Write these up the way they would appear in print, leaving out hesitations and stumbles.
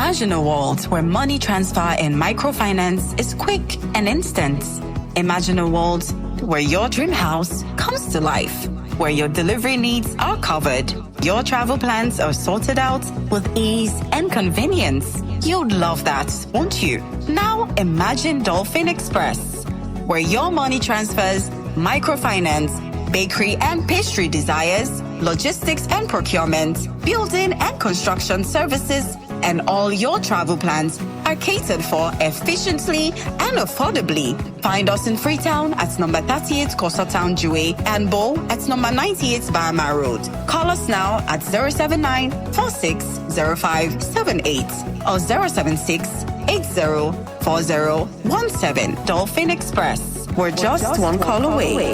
Imagine a world where money transfer and microfinance is quick and instant. Imagine a world where your dream house comes to life, where your delivery needs are covered, your travel plans are sorted out with ease and convenience. You'd love that, won't you? Now imagine Dolphin Express, where your money transfers, microfinance, bakery and pastry desires, logistics and procurement, building and construction services, and all your travel plans are catered for efficiently and affordably. Find us in Freetown at number 38 Coastal Town Jue and Bo at number 98 Bahama Road. Call us now at 079-460578 or 076-804017. Dolphin Express. We're just one call away.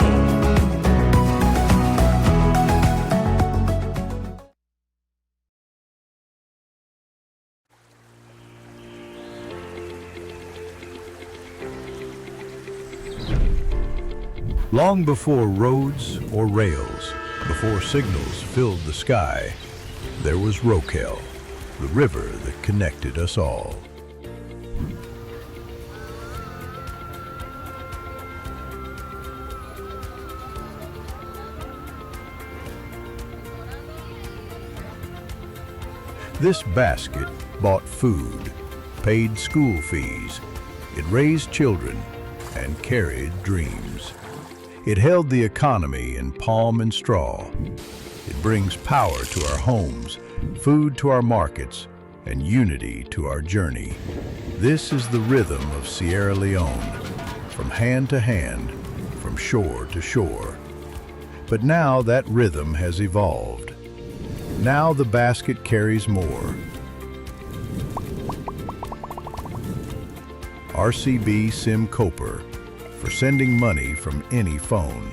Long before roads or rails, before signals filled the sky, there was Rokel, the river that connected us all. This basket bought food, paid school fees, it raised children, and carried dreams. It held the economy in palm and straw. It brings power to our homes, food to our markets, and unity to our journey. This is the rhythm of Sierra Leone, from hand to hand, from shore to shore. But now that rhythm has evolved. Now the basket carries more. RCB SIM Cooper, for sending money from any phone.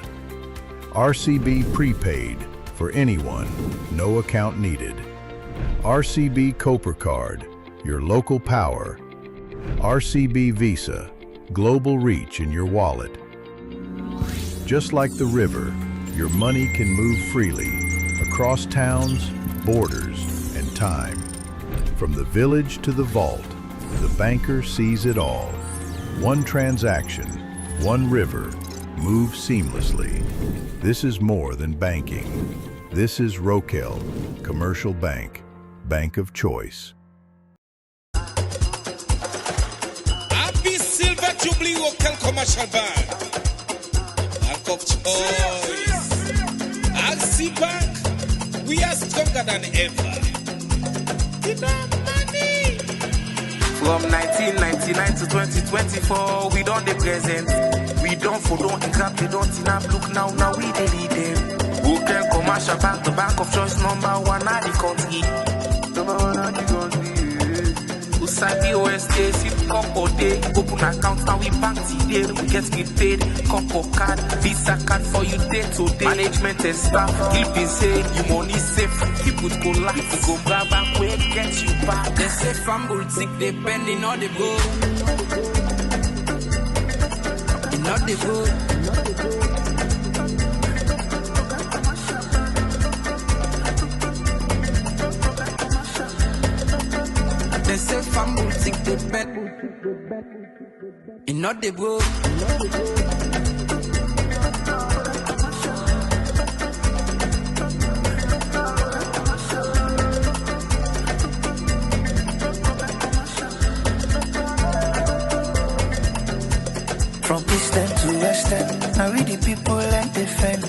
RCB Prepaid, for anyone, no account needed. RCB Cooper Card, your local power. RCB Visa, global reach in your wallet. Just like the river, your money can move freely across towns, borders, and time. From the village to the vault, the banker sees it all. One transaction, one river, move seamlessly. This is more than banking. This is Rokel, Commercial Bank, bank of choice. Happy Silver Jubilee Rokel Commercial Bank, bank of choice. RC Bank, we are stronger than ever. From 1999 to 2024, we don't the present. We don't follow and grab, they don't enough. Look now we they lead them. Rokel Commercial Bank, the bank of choice, number one at the country. Number one at the country. Usabi OSA, SIM Couple Day. Open account now we bank today. We get paid. Couple card, Visa card for you day to day. Management and staff, keep it safe. You money safe, keep it go life. You go grab and we get you back. They say from boutique, they bending all the go. Not the go. They say from boutique, they bend. And not the go. From eastern to western, now we the people and defend.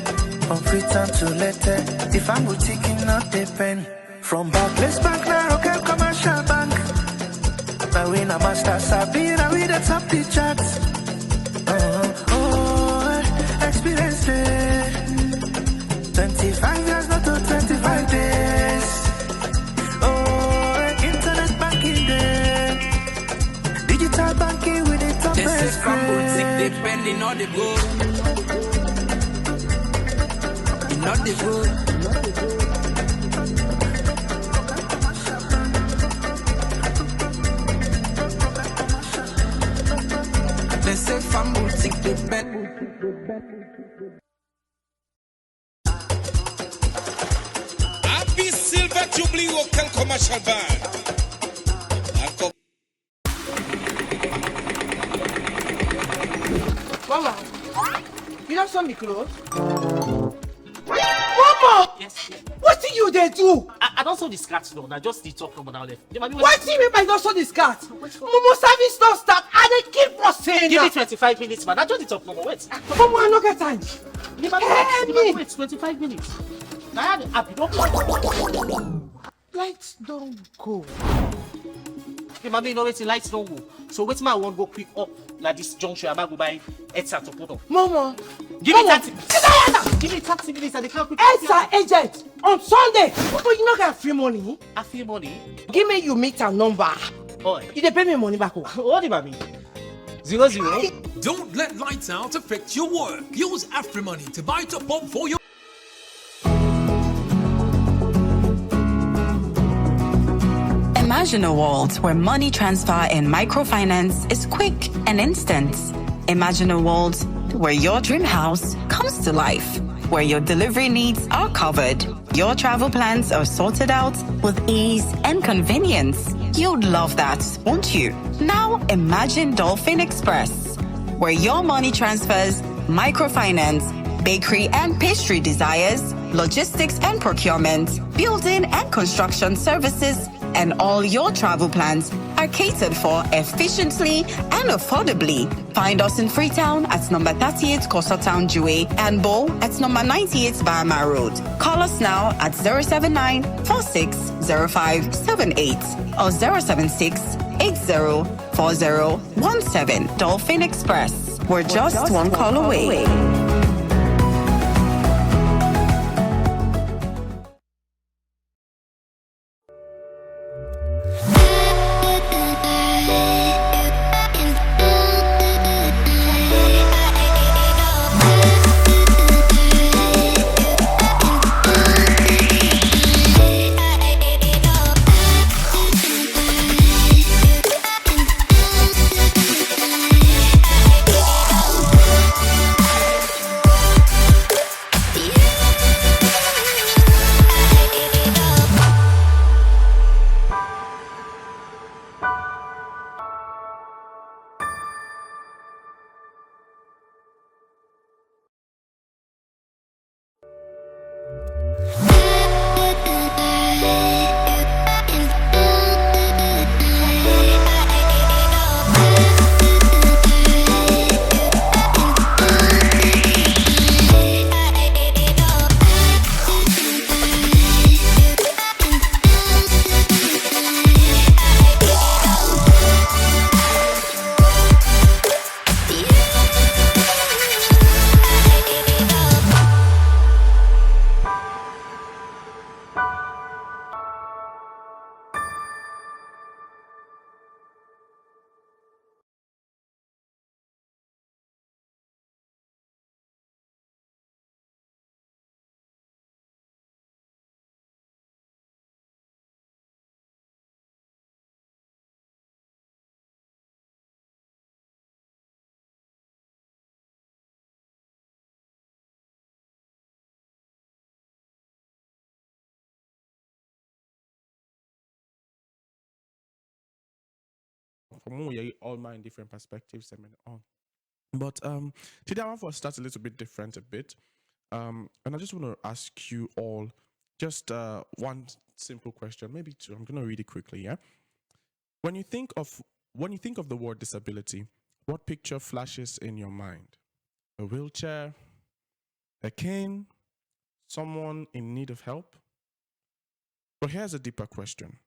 From Freetown to Letter, if I'm boutique, not depend. From Barclays Bank, now Rokel Commercial Bank. Now we na master sabi, now we the top the charts. Experience day. 25 years, not to 25 days. Internet banking day. Digital banking with the top. They say from boutique, they bending all the go. Not the go. They say from boutique, they bend. Happy Silver Jubilee Rokel Commercial Bank, Mama, you don't sew me clothes? Mama! Yes. What do you they do? I don't sew the skirts though. I just the top number now left. What do you mean by don't sew the skirt? Momo service don't start and they keep us saying Give me that. 25 minutes, man. I just the top number. Wait. Mama, I don't get time. Wait, 25 minutes. I had a don't. Lights don't go. Okay, mommy, you know wait, lights don't go. So wait, my one go quick up like this junction. I might go buy headset to put on. Mama, Give me 30. Give me 30 minutes and they can't quick. Edsa agent on Sunday. But you not get free money. I feel money. Give me your meter number. Oh, You dey pay me money back. what do you mean? 00. Don't let lights out affect your work. Use AfriMoney to buy top up for your. Imagine a world where money transfer and microfinance is quick and instant. Imagine a world where your dream house comes to life, where your delivery needs are covered, your travel plans are sorted out with ease and convenience. You'd love that, won't you? Now imagine Dolphin Express, where your money transfers, microfinance, bakery and pastry desires, logistics and procurement, building and construction services, and all your travel plans are catered for efficiently and affordably. Find us in Freetown at number 38 Coastal Town Jue and Bo at number 98 Bahama Road. Call us now at 079 460578 or 076 804017. Dolphin Express. We're just one call away. from when we all mind different perspectives and on. But today I want to start a little bit different a bit. And I just want to ask you all just one simple question, maybe two. I'm gonna read it quickly, yeah? When you think of the word disability, what picture flashes in your mind? A wheelchair, a cane, someone in need of help? But here's a deeper question.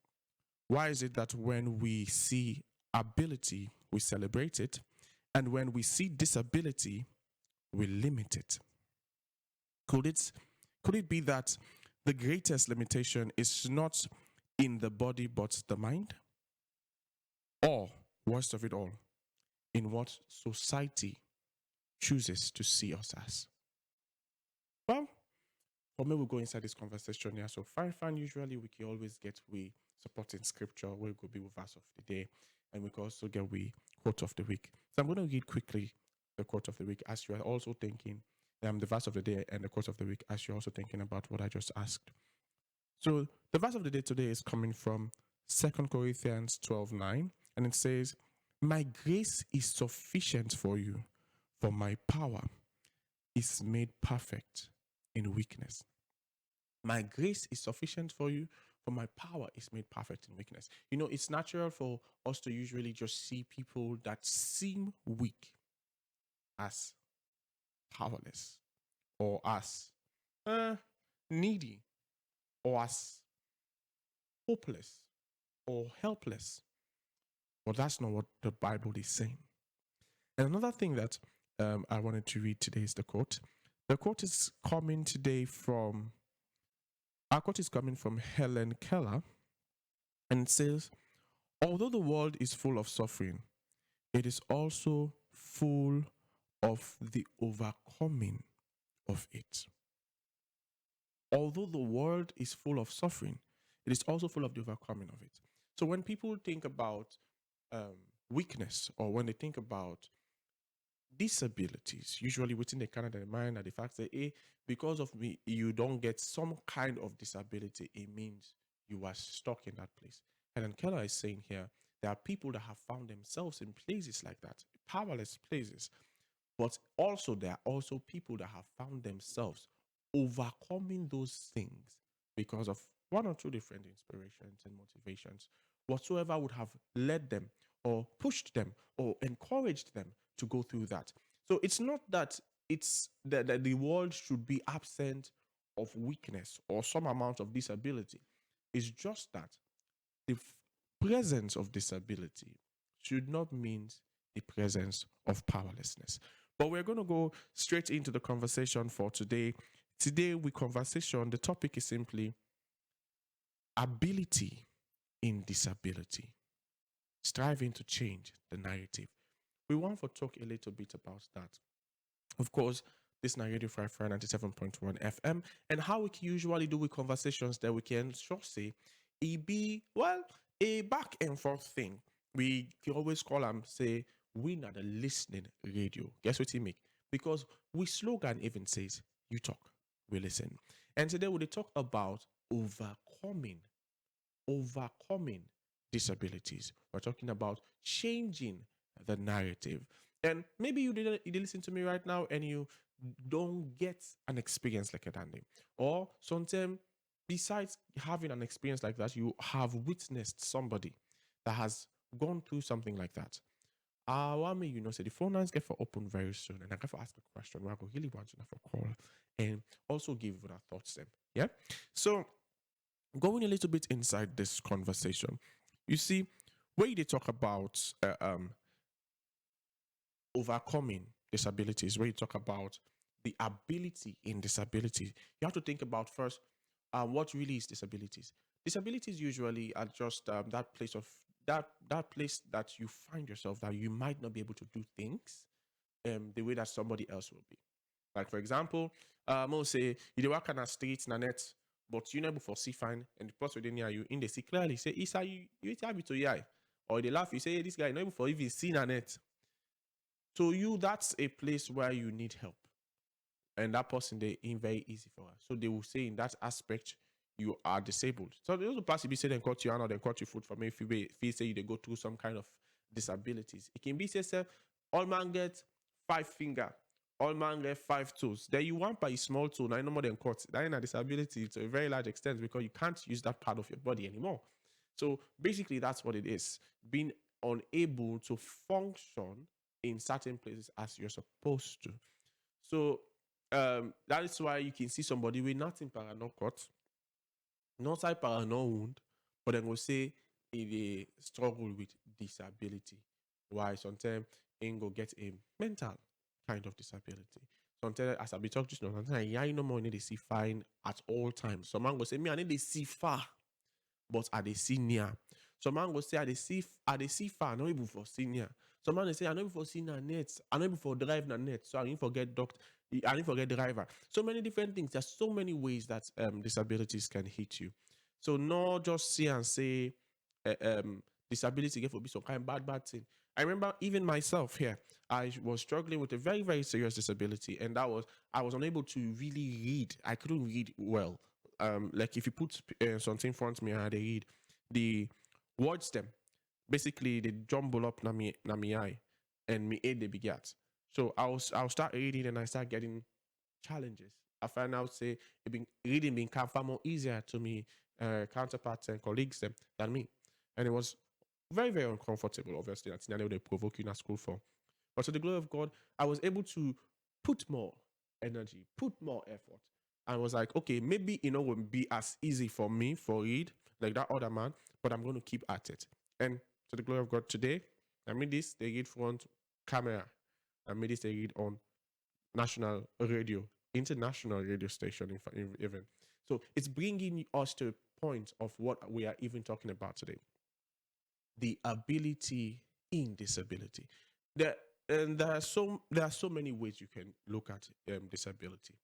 Why is it that when we see ability, we celebrate it, and when we see disability, we limit it? Could it be that the greatest limitation is not in the body but the mind? Or, worst of it all, in what society chooses to see us as? Well, for me, we'll go inside this conversation here. So fine, usually we can always get we supporting scripture, where it could be with verse of the day, and we can also get we quote of the week. So I'm going to read quickly the quote of the week as you are also thinking, the verse of the day and the quote of the week as you're also thinking about what I just asked. So the verse of the day today is coming from 2 Corinthians 12:9, and it says, "My grace is sufficient for you, For my power is made perfect in weakness. My grace is sufficient for you, for my power is made perfect in weakness. You know, it's natural for us to usually just see people that seem weak as powerless or as needy or as hopeless or helpless. But that's not what the Bible is saying. And another thing that I wanted to read today is the quote. The quote is coming today from, our quote is coming from Helen Keller, and it says, although the world is full of suffering, it is also full of the overcoming of it. Although the world is full of suffering, it is also full of the overcoming of it. So when people think about weakness, or when they think about disabilities, usually within the kind of their mind are the fact that, hey, because of me, you don't get some kind of disability, it means you are stuck in that place. Helen Keller is saying here, there are people that have found themselves in places like that, powerless places, but also there are also people that have found themselves overcoming those things because of one or two different inspirations and motivations, whatsoever would have led them or pushed them or encouraged them to go through that. So it's not that it's that the world should be absent of weakness or some amount of disability. It's just that the presence of disability should not mean the presence of powerlessness. But we're going to go straight into the conversation for today. Today, the topic is simply ability in disability, striving to change the narrative. We want to talk a little bit about that. Of course, this is Radio Free 97.1 FM, and how we usually do with conversations that we can just say it be, well, a back and forth thing. We can always call them, say, we are the listening radio. Guess what you make? Because we slogan even says, you talk, we listen. And today we'll talk about overcoming disabilities. We're talking about changing the narrative. And maybe you didn't listen to me right now and you don't get an experience like that. Or sometimes, besides having an experience like that, you have witnessed somebody that has gone through something like that. What may you know, say the phone lines get for open very soon, and I get to ask a question where I go really want to for call and also give our thoughts them. Yeah. So going a little bit inside this conversation, you see, where they talk about overcoming disabilities, where you talk about the ability in disability, you have to think about first what really is disabilities. Disabilities usually are just that place of that place that you find yourself that you might not be able to do things the way that somebody else will be. Like for example, I'll say you walk on a street in a net, but you never foresee fine, and the person within you in the see clearly say, Isa, you tell me to yeah. Or they laugh, you say, hey, this guy never for even seen a net. So you, that's a place where you need help. And that person, they ain't very easy for us. So they will say in that aspect, you are disabled. So there's a possibility say they cut you hand or they cut your foot from if you say they go through some kind of disabilities. It can be say, all man get 5 finger, all man get 5 toes. Then you want by a small toe, now no more than cut. That is a disability to a very large extent because you can't use that part of your body anymore. So basically, that's what it is. Being unable to function in certain places as you're supposed to. So that is why you can see somebody with nothing para no cut, no type para no wound, but then we'll say they struggle with disability. Why sometimes ain't go get a mental kind of disability. Sometimes as I be talking to you, sometimes yeah, you know more need to see fine at all times. Some man go say me I need to see far, but I they see near. Some man go say I they see far, not even for senior. Some man they say I know before senior net, I know before drive na net, so I didn't forget doctor, I didn't forget driver. So many different things. There's so many ways that disabilities can hit you. So not just see and say disability get for be some kind of bad thing. I remember even myself here, I was struggling with a very, very serious disability, and that was I was unable to really read. I couldn't read well. Like if you put something in front of me and I read the words them, basically they jumble up na me eye and me aid they begat. So I'll start reading and I start getting challenges. I find out say reading became far more easier to me counterparts and colleagues than me, and it was very very uncomfortable. Obviously, that's not what they provoke you in a school for. But to the glory of God, I was able to put more energy, put more effort. I was like, okay, maybe it won't be as easy for me for read like that other man, but I'm going to keep at it. And to the glory of God, today I made this. They read front camera. I made this. They read on national radio, international radio station, even. So it's bringing us to a point of what we are even talking about today: the ability in disability. There are so many ways you can look at disability,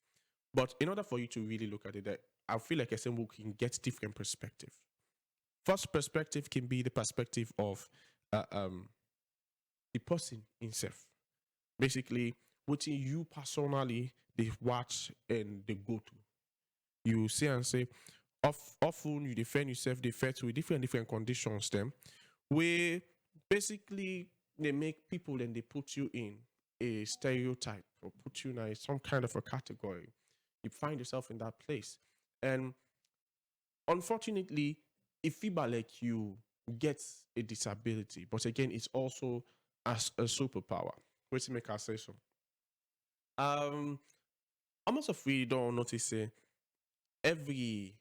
but in order for you to really look at it, I feel like SMU can get different perspective. First perspective can be the perspective of the person himself. Basically, what you personally they watch and they go to. You see and say, often you defend yourself, they fair to different conditions them, where basically they make people and they put you in a stereotype or put you in some kind of a category. You find yourself in that place. And unfortunately, if people like you get a disability, but again, it's also as a superpower. Let's make us say so. Almost of we don't notice every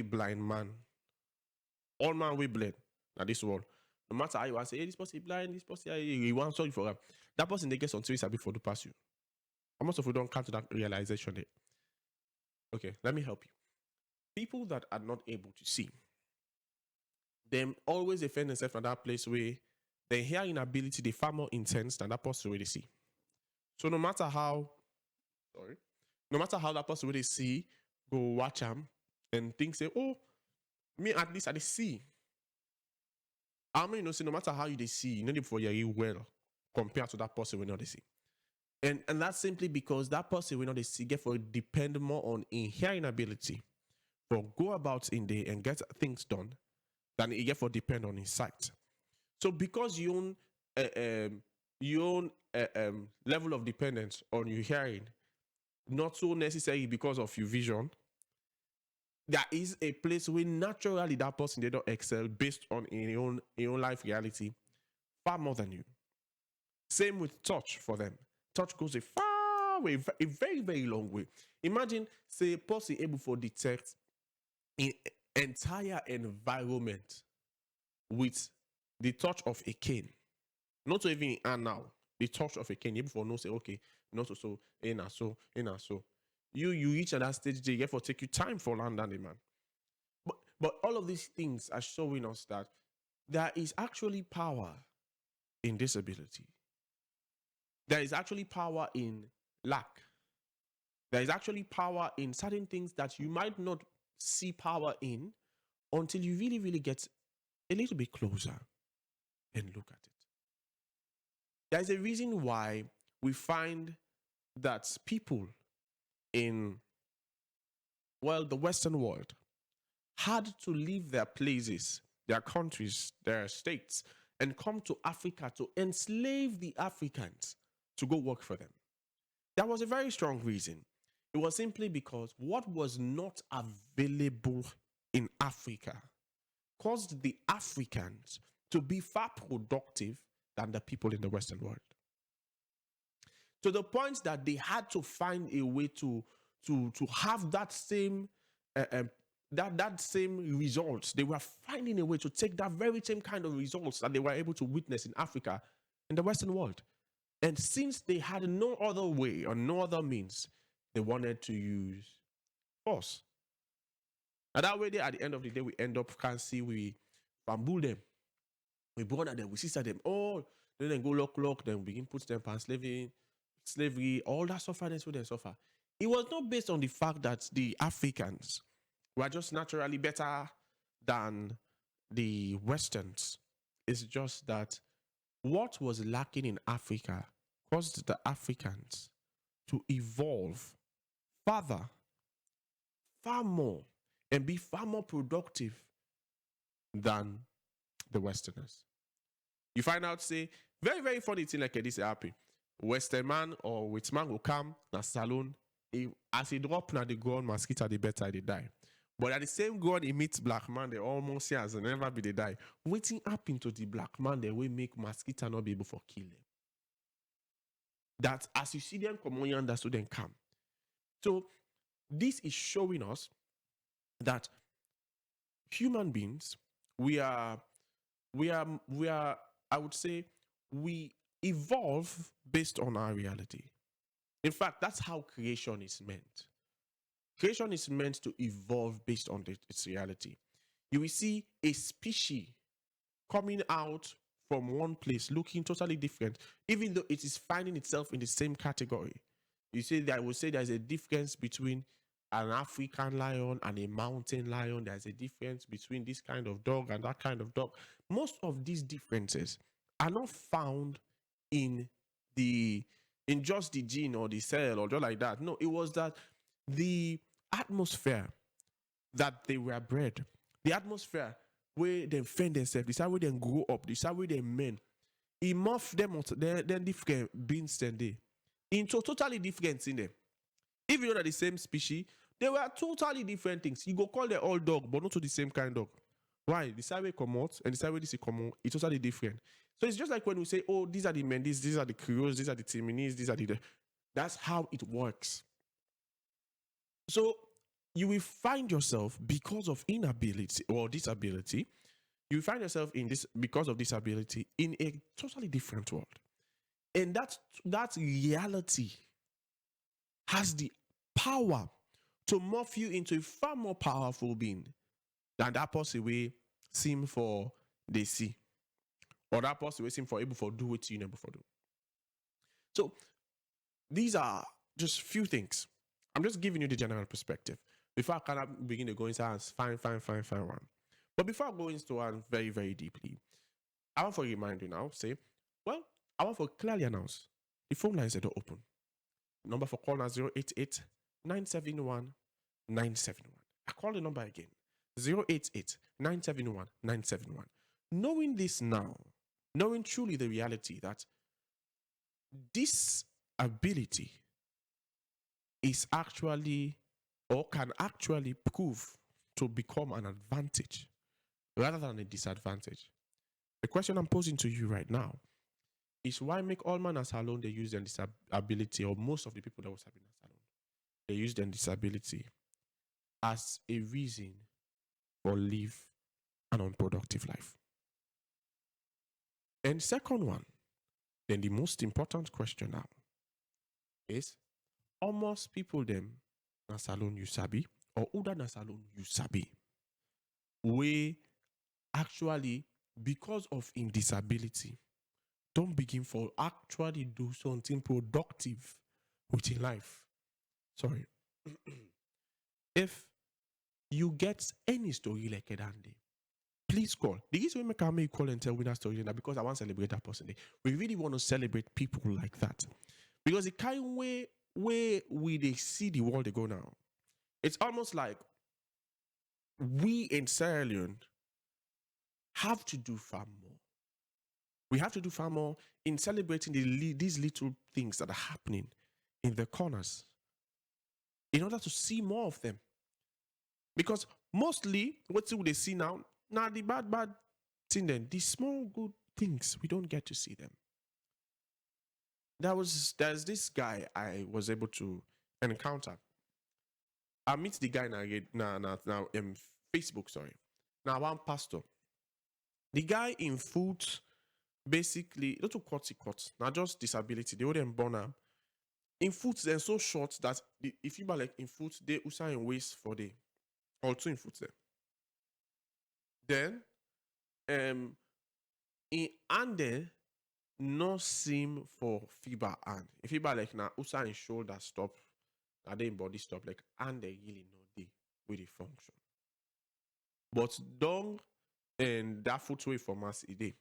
blind man, all man we blind at this world. No matter how you want to say, hey, this person blind, this person you want sorry for him. That person they get on Twitter before to pass you. Almost of we don't come to that realization there. Okay, let me help you. People that are not able to see, them always defend themselves from that place where their hearing ability they far more intense than that person already see. So no matter how that person really see, go watch them and think say, oh, me at least I see. I mean, say no matter how you they see, you know before you well compared to that person we know they see. And that's simply because that person we know they see get for depend more on in hearing ability for go about in there and get things done than it get for depend on his sight. So because you own level of dependence on your hearing, not so necessarily because of your vision, there is a place where naturally that person they don't excel based on in your own life reality far more than you. Same with touch for them. Touch goes a far way, a very, very long way. Imagine, say, a person able to detect an entire environment with the touch of a cane. Not even in hand now. The touch of a cane. Able for no say, okay, not so, in so. You reach at that stage, they get for take you time for land and man. But all of these things are showing us that there is actually power in disability. There is actually power in lack. There is actually power in certain things that you might not see power in until you really, really get a little bit closer and look at it. There's a reason why we find that people in, the Western world had to leave their places, their countries, their states, and come to Africa to enslave the Africans to go work for them. That was a very strong reason. It was simply because what was not available in Africa caused the Africans to be far productive than the people in the Western world. To the point that they had to find a way to have that same that same results. They were finding a way to take that very same kind of results that they were able to witness in Africa in the Western world. And since they had no other way or no other means, they wanted to use force. And that way, at the end of the day, we end up can't see we bamboo them, we burn at them, we sister them. Oh, then they go lock, then we begin put them on slavery, all that suffering with them suffer. It was not based on the fact that the Africans were just naturally better than the Westerns. It's just that what was lacking in Africa caused the Africans to evolve further, far more, and be far more productive than the Westerners. You find out, say, very, very funny thing like this happen. Western man or white man will come na salon. As he drop na the ground, mosquito the better they die. But at the same ground, he meets black man, they almost say as never be they die. Waiting happen to the black man, they will make mosquito not be able to kill them. That as you see them come on, you understand them come. So this is showing us that human beings, we are, I would say, we evolve based on our reality. In fact, that's how creation is meant. Creation is meant to evolve based on its reality. You will see a species coming out from one place looking totally different, even though it is finding itself in the same category. You see, I would say there's a difference between an African lion and a mountain lion. There's a difference between this kind of dog and that kind of dog. Most of these differences are not found in just the gene or the cell or just like that. No, it was that the atmosphere that they were bred, the atmosphere where they fend themselves, this is where they grow up, this is where they men, it morphed them then different beings than they into totally different in them. If you're not the same species, they were totally different things. You go call them all dog, but not to the same kind of dog. Why? The side way come out and the side way this is come out, it's totally different. So it's just like when we say, oh, these are the Mendes, these are the Creoles, these are the Timinis, these are the... That's how it works. So you will find yourself, because of inability or disability, you will find yourself in this, because of disability, in a totally different world. And that reality has the power to morph you into a far more powerful being than that person we seem for they see. Or that person we seem for able to do what you never do. So these are just few things. I'm just giving you the general perspective. Before I kind of begin to go into fine one. But before I go into one very, very deeply, I want to remind you now, say, well, I want to clearly announce the phone lines are open. Number for call now 088 971 971. I call the number again. 088 971 971. Knowing this now, knowing truly the reality that this ability is actually or can actually prove to become an advantage rather than a disadvantage. The question I'm posing to you right now is why make all man as alone they use their disability, or most of the people that was having as alone, they use their disability as a reason for live an unproductive life. And second one, then the most important question now is almost people them na salon you sabi or other na salon you sabi we actually because of in disability don't begin for actually do something productive with your life. Sorry. If you get any story like a dandy, please call. The reason we make call and tell winner story now because I want to celebrate that person. We really want to celebrate people like that. Because the kind of way they see the world they go now, it's almost like we in Sierra Leone have to do far more. We have to do far more in celebrating these little things that are happening in the corners in order to see more of them. Because mostly, what do they see now? Now the bad thing then, the small good things, we don't get to see them. There's this guy I was able to encounter. I meet the guy now Facebook, sorry. Now one pastor. The guy in foot, basically, not to cut, not just disability, they wouldn't born him. In foot, they're so short that if you buy like in foot, they usa in waist for the also in foot there. Then in under no seem for fiber and if fiber like now usa in shoulder stop, and then body stop like and they really know the with the function. But don't and that footway from us a day.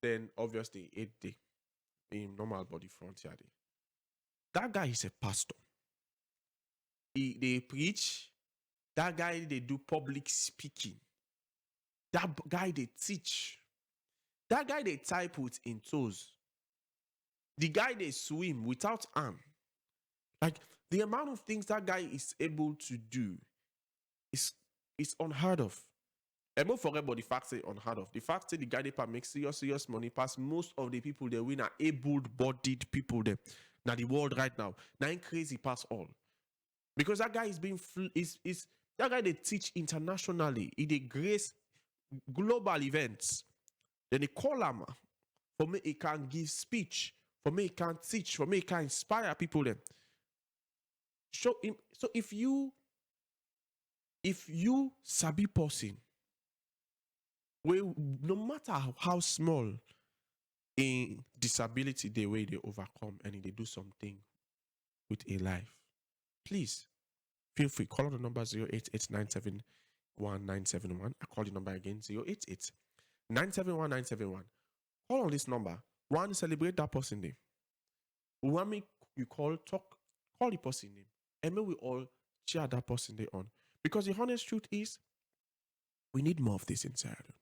Then obviously 8 day in normal body front here. That guy is a pastor. They preach. That guy they do public speaking. That guy they teach. That guy they type with in toes. The guy they swim without arm. Like the amount of things that guy is able to do is unheard of. And not forget about the fact say unheard of. The fact that the guy they make serious money past most of the people they win are able-bodied people there. Now the world right now. Now ain't crazy past all. Because that guy is being is that guy they teach internationally. He they grace global events. Then they call him for me he can give speech. For me he can teach. For me he can inspire people then. Show him. So if you sabi person, well, no matter how small in disability the way they overcome and they do something with a life, please feel free. Call on the number 088971971. I call the number again 088971971. Call on this number. One, celebrate that person name. One, make you call the person name. And may we all cheer that person day on. Because the honest truth is, we need more of this in Sierra Leone.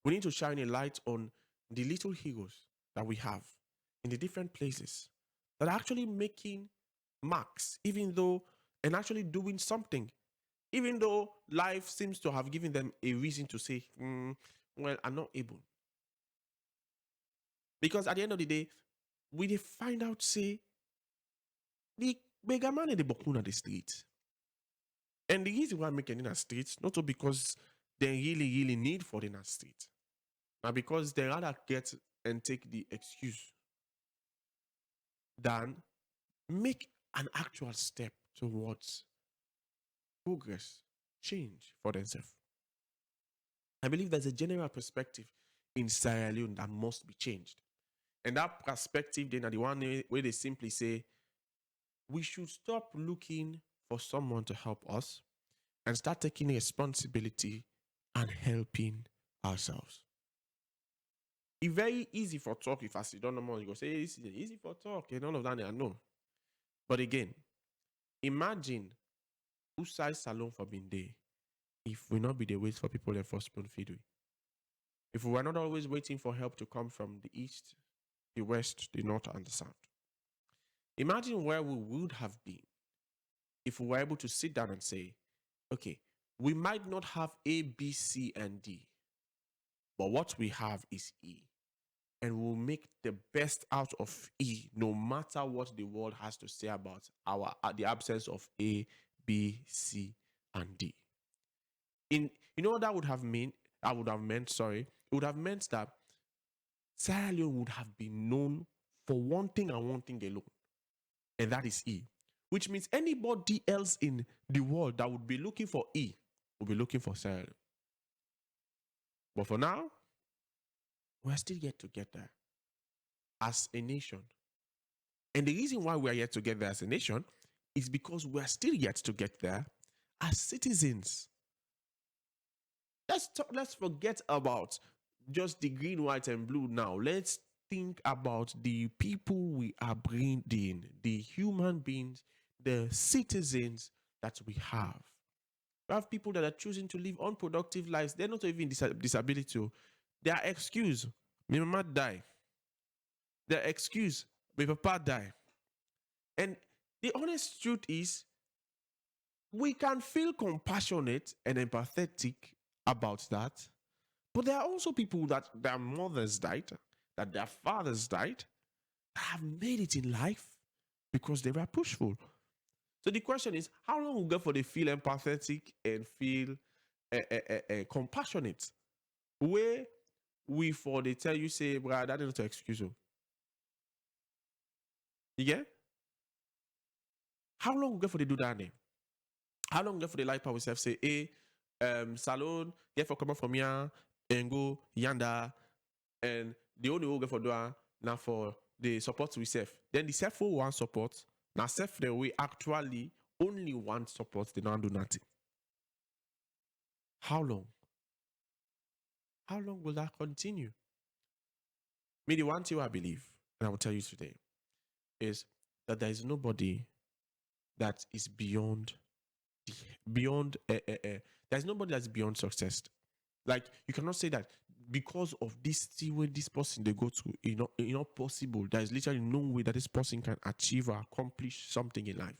We need to shine a light on the little heroes that we have in the different places that are actually making marks, even though, and actually doing something, even though life seems to have given them a reason to say, well, I'm not able. Because at the end of the day, we dey find out, say, the beggar man in the Bokuna the street. And the reason why I'm making in a street, not so because they really need for in a street, but because they rather get and take the excuse than make an actual step towards progress, change for themselves. I believe there's a general perspective in Sierra Leone that must be changed. And that perspective then are the one where they simply say, we should stop looking for someone to help us and start taking responsibility and helping ourselves. It's very easy for talk if I sit down no more, you go say, it's easy for talk and all of that, I know. But again, imagine who size salon for being there if we not be the wait for people and for spoon feed we. If we were not always waiting for help to come from the east, the west, the north, and the south. Imagine where we would have been if we were able to sit down and say, okay, we might not have A, B, C, and D, but what we have is E. And we'll make the best out of E, no matter what the world has to say about the absence of A, B, C, and D. You know what that would have meant? It would have meant that Sierra Leone would have been known for one thing and one thing alone, and that is E. Which means anybody else in the world that would be looking for E will be looking for Sierra Leone. But for now, we're still yet to get there as a nation. And the reason why we're yet to get there as a nation is because we're still yet to get there as citizens. Let's forget about just the green, white, and blue now. Let's think about the people we are bringing in, the human beings, the citizens that we have. We have people that are choosing to live unproductive lives. They're not even disability. They are excuse. My mama die. They are excuse. My papa die. And the honest truth is, we can feel compassionate and empathetic about that. But there are also people that their mothers died, that their fathers died, that have made it in life because they were pushful. So the question is, how long will go for they feel empathetic and feel compassionate? Where we for they tell you, say, brother, that is not an excuse you. You get? How long will go for they do that name? How long go for the life power self say, hey, salon, get for come up from here and go yanda, and the only way go for doing now for the support we self. Then the self for one support, now self the way actually only one support, they don't do nothing. How long? How long will that continue? Me, the one thing I believe, and I will tell you today, is that there is nobody that is beyond there's nobody that's beyond success. Like, you cannot say that because of this way this person they go to, not possible. There is literally no way that this person can achieve or accomplish something in life.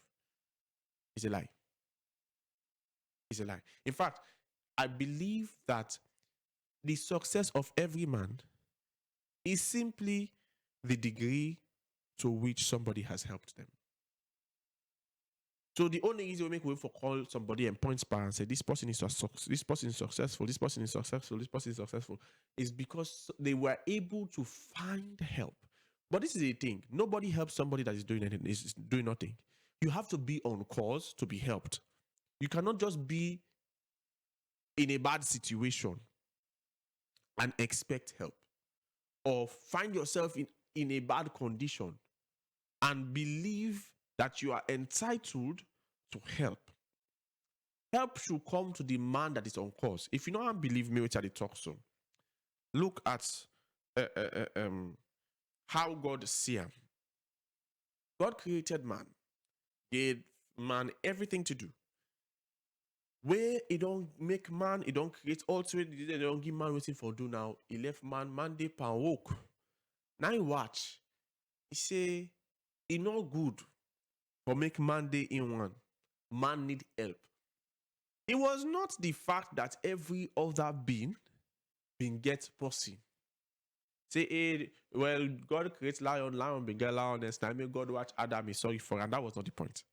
It's a lie. It's a lie. In fact, I believe that the success of every man is simply the degree to which somebody has helped them. So the only easy way make way for call somebody and point star and say this person is successful, this person is successful, this person is successful, this person is successful, is because they were able to find help. But this is the thing: nobody helps somebody that is doing anything, is doing nothing. You have to be on course to be helped. You cannot just be in a bad situation and expect help, or find yourself in a bad condition and believe that you are entitled to help. Help should come to the man that is on course. If you don't believe me, which are the talk so, look at how God see him. God created man, gave man everything to do. Where he don't make man, he don't create also, he don't give man waiting for do now. He left man Monday pan walk. Now he watch. He say, it not good for make man day in one. Man need help. It was not the fact that every other being get pussy. Say, hey, well, God creates lion, lion beget lioness. Now, may God watch Adam is sorry for, and that was not the point.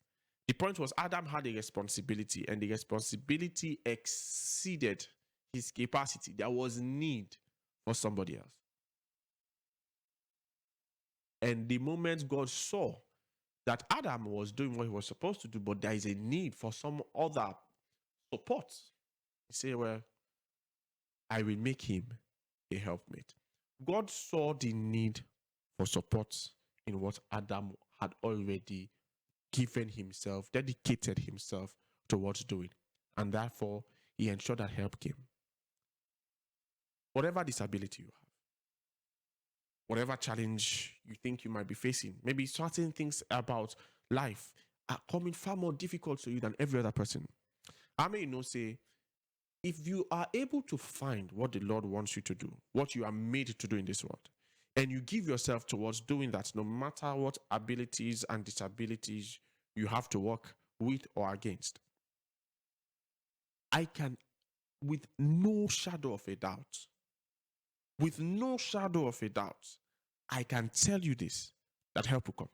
The point was Adam had a responsibility, and the responsibility exceeded his capacity. There was need for somebody else. And the moment God saw that Adam was doing what he was supposed to do, but there is a need for some other support, he said, well, I will make him a helpmate. God saw the need for support in what Adam had already given himself, dedicated himself towards doing. And therefore, he ensured that help came. Whatever disability you have, whatever challenge you think you might be facing, maybe certain things about life are coming far more difficult to you than every other person. I may say, if you are able to find what the Lord wants you to do, what you are made to do in this world, and you give yourself towards doing that, no matter what abilities and disabilities you have to work with or against, I can, with no shadow of a doubt, I can tell you this, that help will come.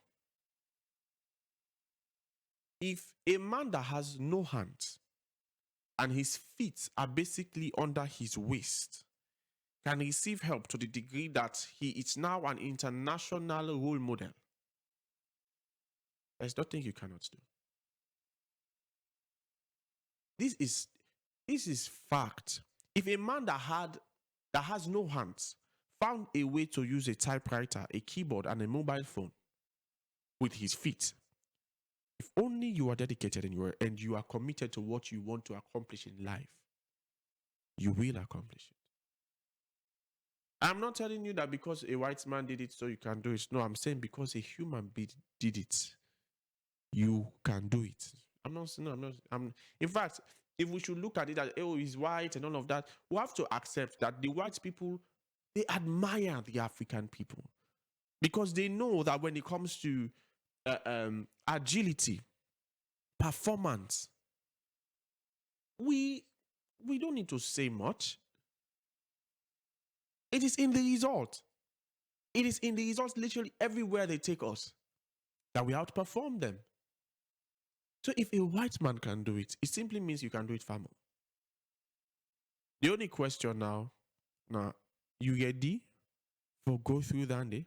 If a man that has no hands and his feet are basically under his waist can receive help to the degree that he is now an international role model, there's nothing you cannot do. This is fact. If a man that has no hands found a way to use a typewriter, a keyboard, and a mobile phone with his feet, if only you are dedicated and you are committed to what you want to accomplish in life, you will accomplish it. I'm not telling you that because a white man did it, so you can do it. No, I'm saying because a human being did it, you can do it. In fact, if we should look at it as, oh, he's white and all of that, we have to accept that the white people, they admire the African people because they know that when it comes to agility, performance, we don't need to say much. It is in the result. It is in the results literally everywhere they take us that we outperform them. So if a white man can do it, it simply means you can do it far more. The only question now, you ready for go through that day?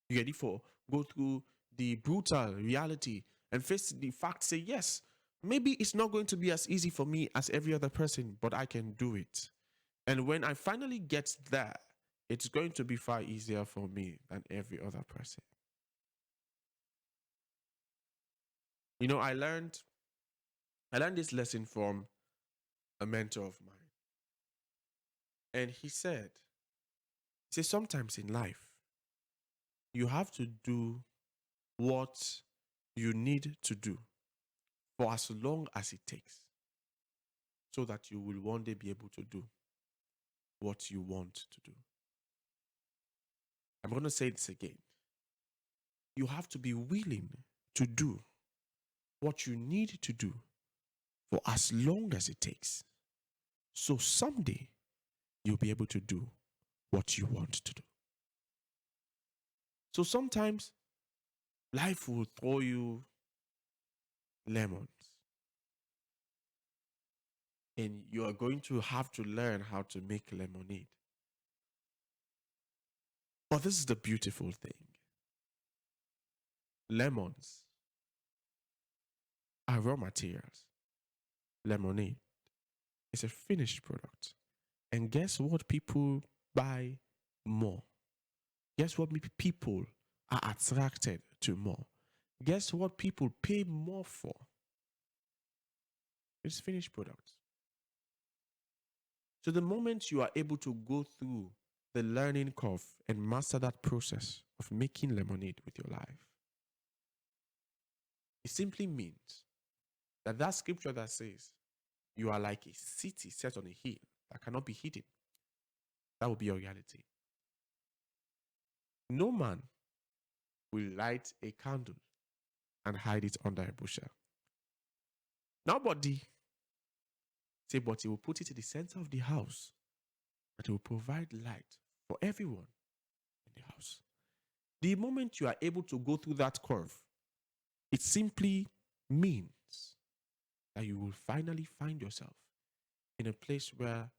You ready for go through the brutal reality and face the fact, say, yes, maybe it's not going to be as easy for me as every other person, but I can do it. And when I finally get there, it's going to be far easier for me than every other person. You know, I learned this lesson from a mentor of mine. And he said, sometimes in life, you have to do what you need to do for as long as it takes so that you will one day be able to do what you want to do. I'm going to say this again. You have to be willing to do what you need to do for as long as it takes. So someday you'll be able to do what you want to do. So sometimes life will throw you lemons. And you are going to have to learn how to make lemonade. But this is the beautiful thing. Lemons are raw materials. Lemonade is a finished product. And guess what people buy more? Guess what people are attracted to more? Guess what people pay more for? It's finished products. So the moment you are able to go through the learning curve and master that process of making lemonade with your life, it simply means that that scripture that says you are like a city set on a hill that cannot be hidden, that will be your reality. No man will light a candle and hide it under a bushel. Nobody say, but he will put it in the center of the house, and he will provide light for everyone in the house. The moment you are able to go through that curve, it simply means that you will finally find yourself in a place where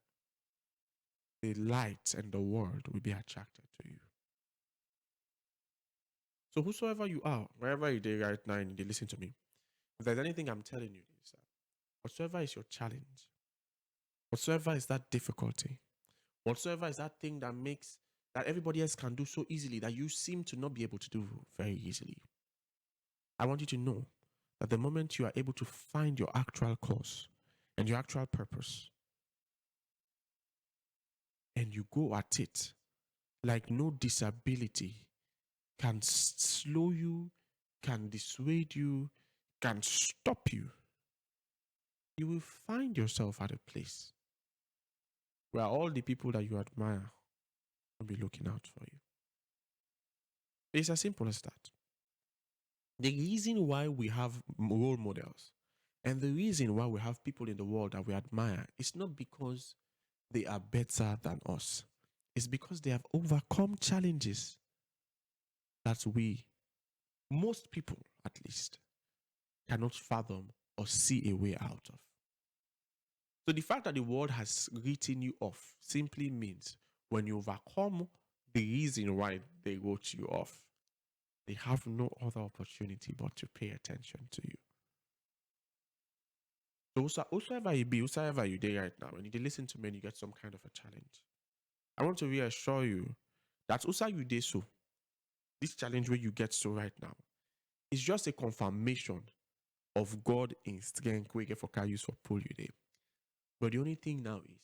the light and the world will be attracted to you. So whosoever you are, wherever you are right now and you listen to me, if there's anything I'm telling you, is that whatsoever is your challenge, whatsoever is that difficulty, whatsoever is that thing that makes that everybody else can do so easily that you seem to not be able to do very easily, I want you to know that the moment you are able to find your actual cause and your actual purpose, and you go at it like no disability can slow you, can dissuade you, can stop you, you will find yourself at a place where all the people that you admire will be looking out for you. It's as simple as that. The reason why we have role models and the reason why we have people in the world that we admire is not because they are better than us. It's because they have overcome challenges that we, most people at least, cannot fathom or see a way out of. So the fact that the world has written you off simply means when you overcome the reason why they wrote you off, they have no other opportunity but to pay attention to you. So whosoever you be, whosoever you do right now, when you listen to me and you get some kind of a challenge, I want to reassure you that also you did so. This challenge where you get so right now is just a confirmation of God in strength we get for can use for pull you there. But the only thing now is,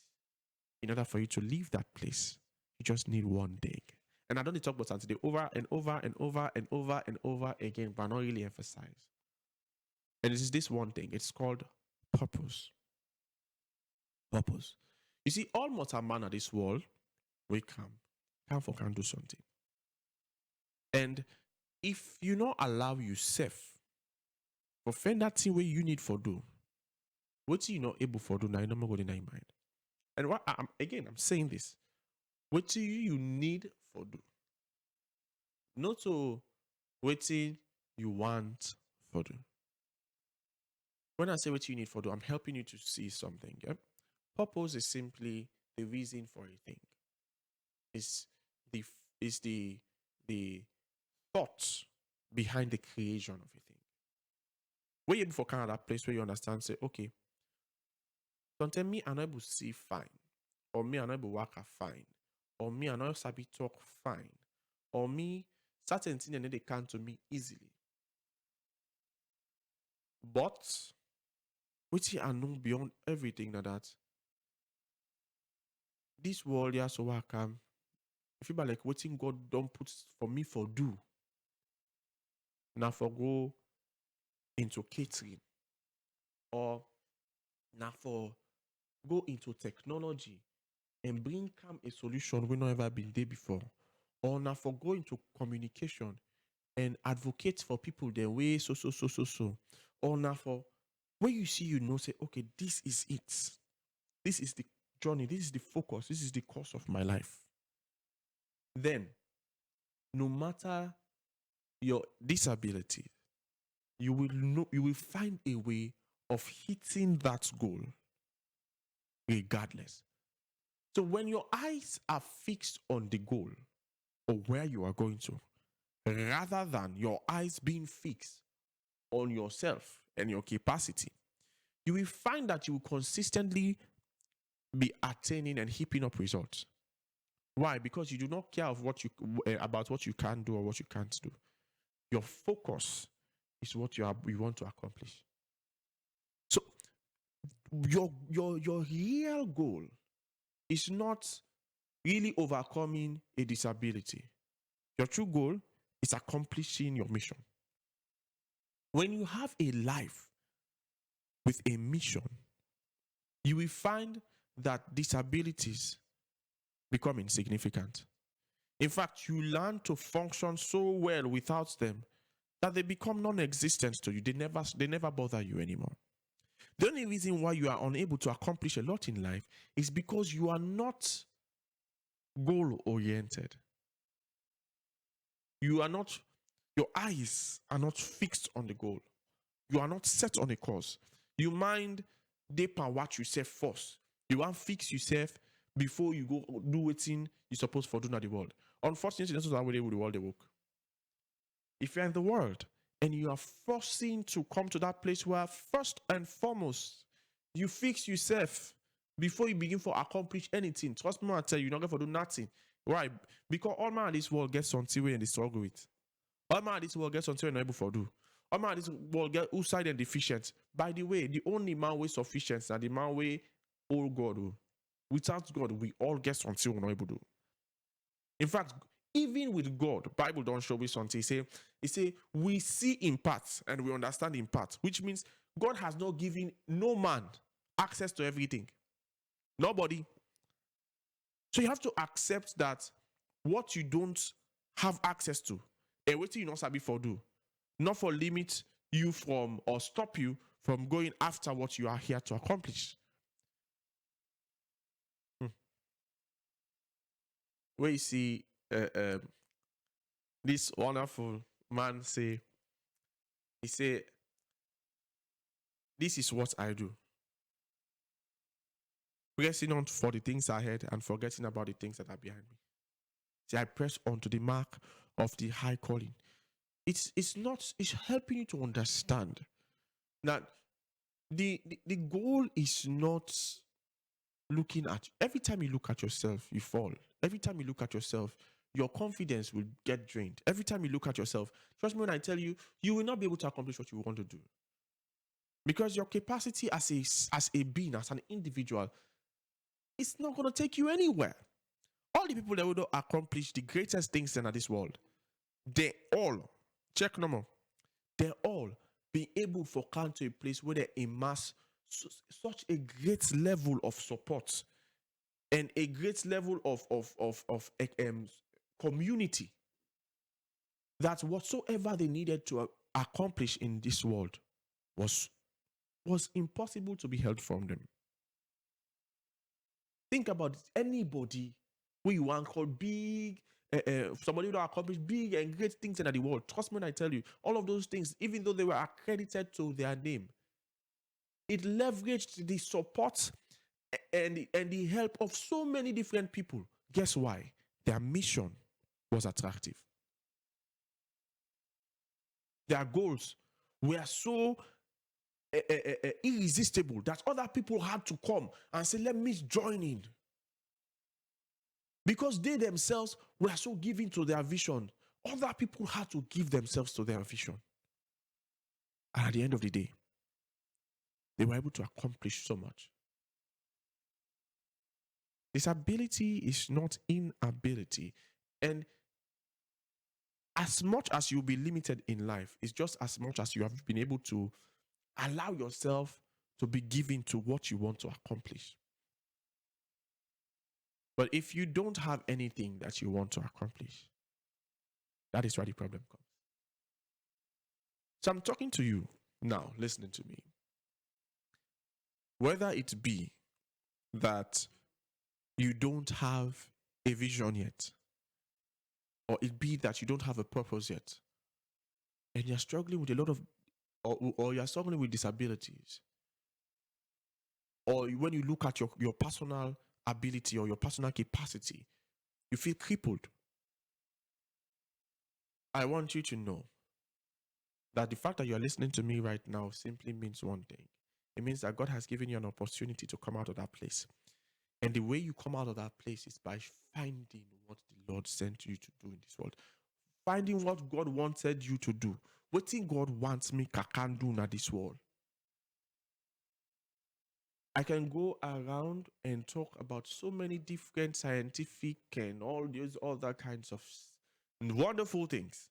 in order for you to leave that place, you just need one dig. And I don't need to talk about today over and over and over and over and over again, but not really emphasize. And it is this one thing. It's called purpose. Purpose. You see, all mortal man at this world, we come for can do something. And if you not allow yourself for find that thing where you need for do, what you not able for do now, you no more go in your mind. And what I'm saying this. What you need for do, not so waiting you want for do. When I say what you need for do, I'm helping you to see something. Yeah? Purpose is simply the reason for a thing. It's the thought behind the creation of a thing. When you before kind of that place where you understand, say, okay, don't tell me I'm not able to see fine, or me I'm not able to work fine, or me I'm not sabi talk fine, or me certain things and they come to me easily. But which I know beyond everything that this world here so I can if you like waiting God don't put for me for do. Now for go into catering or now for go into technology and bring calm a solution we not ever been there before. Or now for going to communication and advocate for people their way so. Or now for when you see say, okay, this is it. This is the journey, this is the focus, this is the course of my life. Then, no matter your disability, you will find a way of hitting that goal regardless. So when your eyes are fixed on the goal or where you are going to, rather than your eyes being fixed on yourself and your capacity, you will find that you will consistently be attaining and heaping up results. Why? Because you do not care of about what you can do or what you can't do. Your focus is what you want to accomplish. So your real goal is not really overcoming a disability. Your true goal is accomplishing your mission. When you have a life with a mission, you will find that disabilities become insignificant. In fact, you learn to function so well without them that they become non-existent to you. They never bother you anymore. The only reason why you are unable to accomplish a lot in life is because you are not goal-oriented. Your eyes are not fixed on the goal. You are not set on a course. You mind deep on what you say first. You want fix yourself before you go do what you're supposed to do in the world. Unfortunately, that's not how the world they work. If you're in the world and you are forcing to come to that place where first and foremost you fix yourself before you begin to accomplish anything. Trust me, I tell you, you're not going to do nothing. Why? Because all man this world gets something where they struggle with. All man this world gets something they're not able to do. All man this world get outside and deficient. By the way, the only man way sufficient and the man way all God. Without God, we all get something we're not able to do. In fact, even with God, Bible don't show us something. He say we see in parts and we understand in parts, which means God has not given no man access to everything. Nobody. So you have to accept that what you don't have access to, and what you not sabi for do, not for limit you from or stop you from going after what you are here to accomplish. Where you see this wonderful man say, he say, this is what I do. Pressing on for the things ahead and forgetting about the things that are behind me. See, I press on to the mark of the high calling. It's helping you to understand that the goal is not looking at, every time you look at yourself, you fall. Every time you look at yourself, your confidence will get drained. Every time you look at yourself, trust me when I tell you, you will not be able to accomplish what you want to do. Because your capacity as a being, as an individual, it's not going to take you anywhere. All the people that will accomplish the greatest things in this world, they all, check number, they all be able to come to a place where they amass such a great level of support and a great level of community that whatsoever they needed to accomplish in this world was impossible to be held from them. Think about anybody who you want call big, somebody who accomplished big and great things in the world. Trust me when I tell you, all of those things, even though they were accredited to their name, it leveraged the support and the help of so many different people. Guess why? Their mission was attractive. Their goals were so irresistible that other people had to come and say, let me join in. Because they themselves were so given to their vision, other people had to give themselves to their vision. And at the end of the day, they were able to accomplish so much. Disability is not inability. And as much as you'll be limited in life, it's just as much as you have been able to allow yourself to be given to what you want to accomplish. But if you don't have anything that you want to accomplish, that is where the problem comes. So I'm talking to you now, listening to me. Whether it be that you don't have a vision yet, or it be that you don't have a purpose yet, and you're struggling with a lot of, or you're struggling with disabilities, or when you look at your personal ability or your personal capacity, you feel crippled. I want you to know that the fact that you're listening to me right now simply means one thing. It means that God has given you an opportunity to come out of that place. And the way you come out of that place is by finding what the Lord sent you to do in this world. Finding what God wanted you to do. What thing God wants me can do in this world. I can go around and talk about so many different scientific and all those other kinds of wonderful things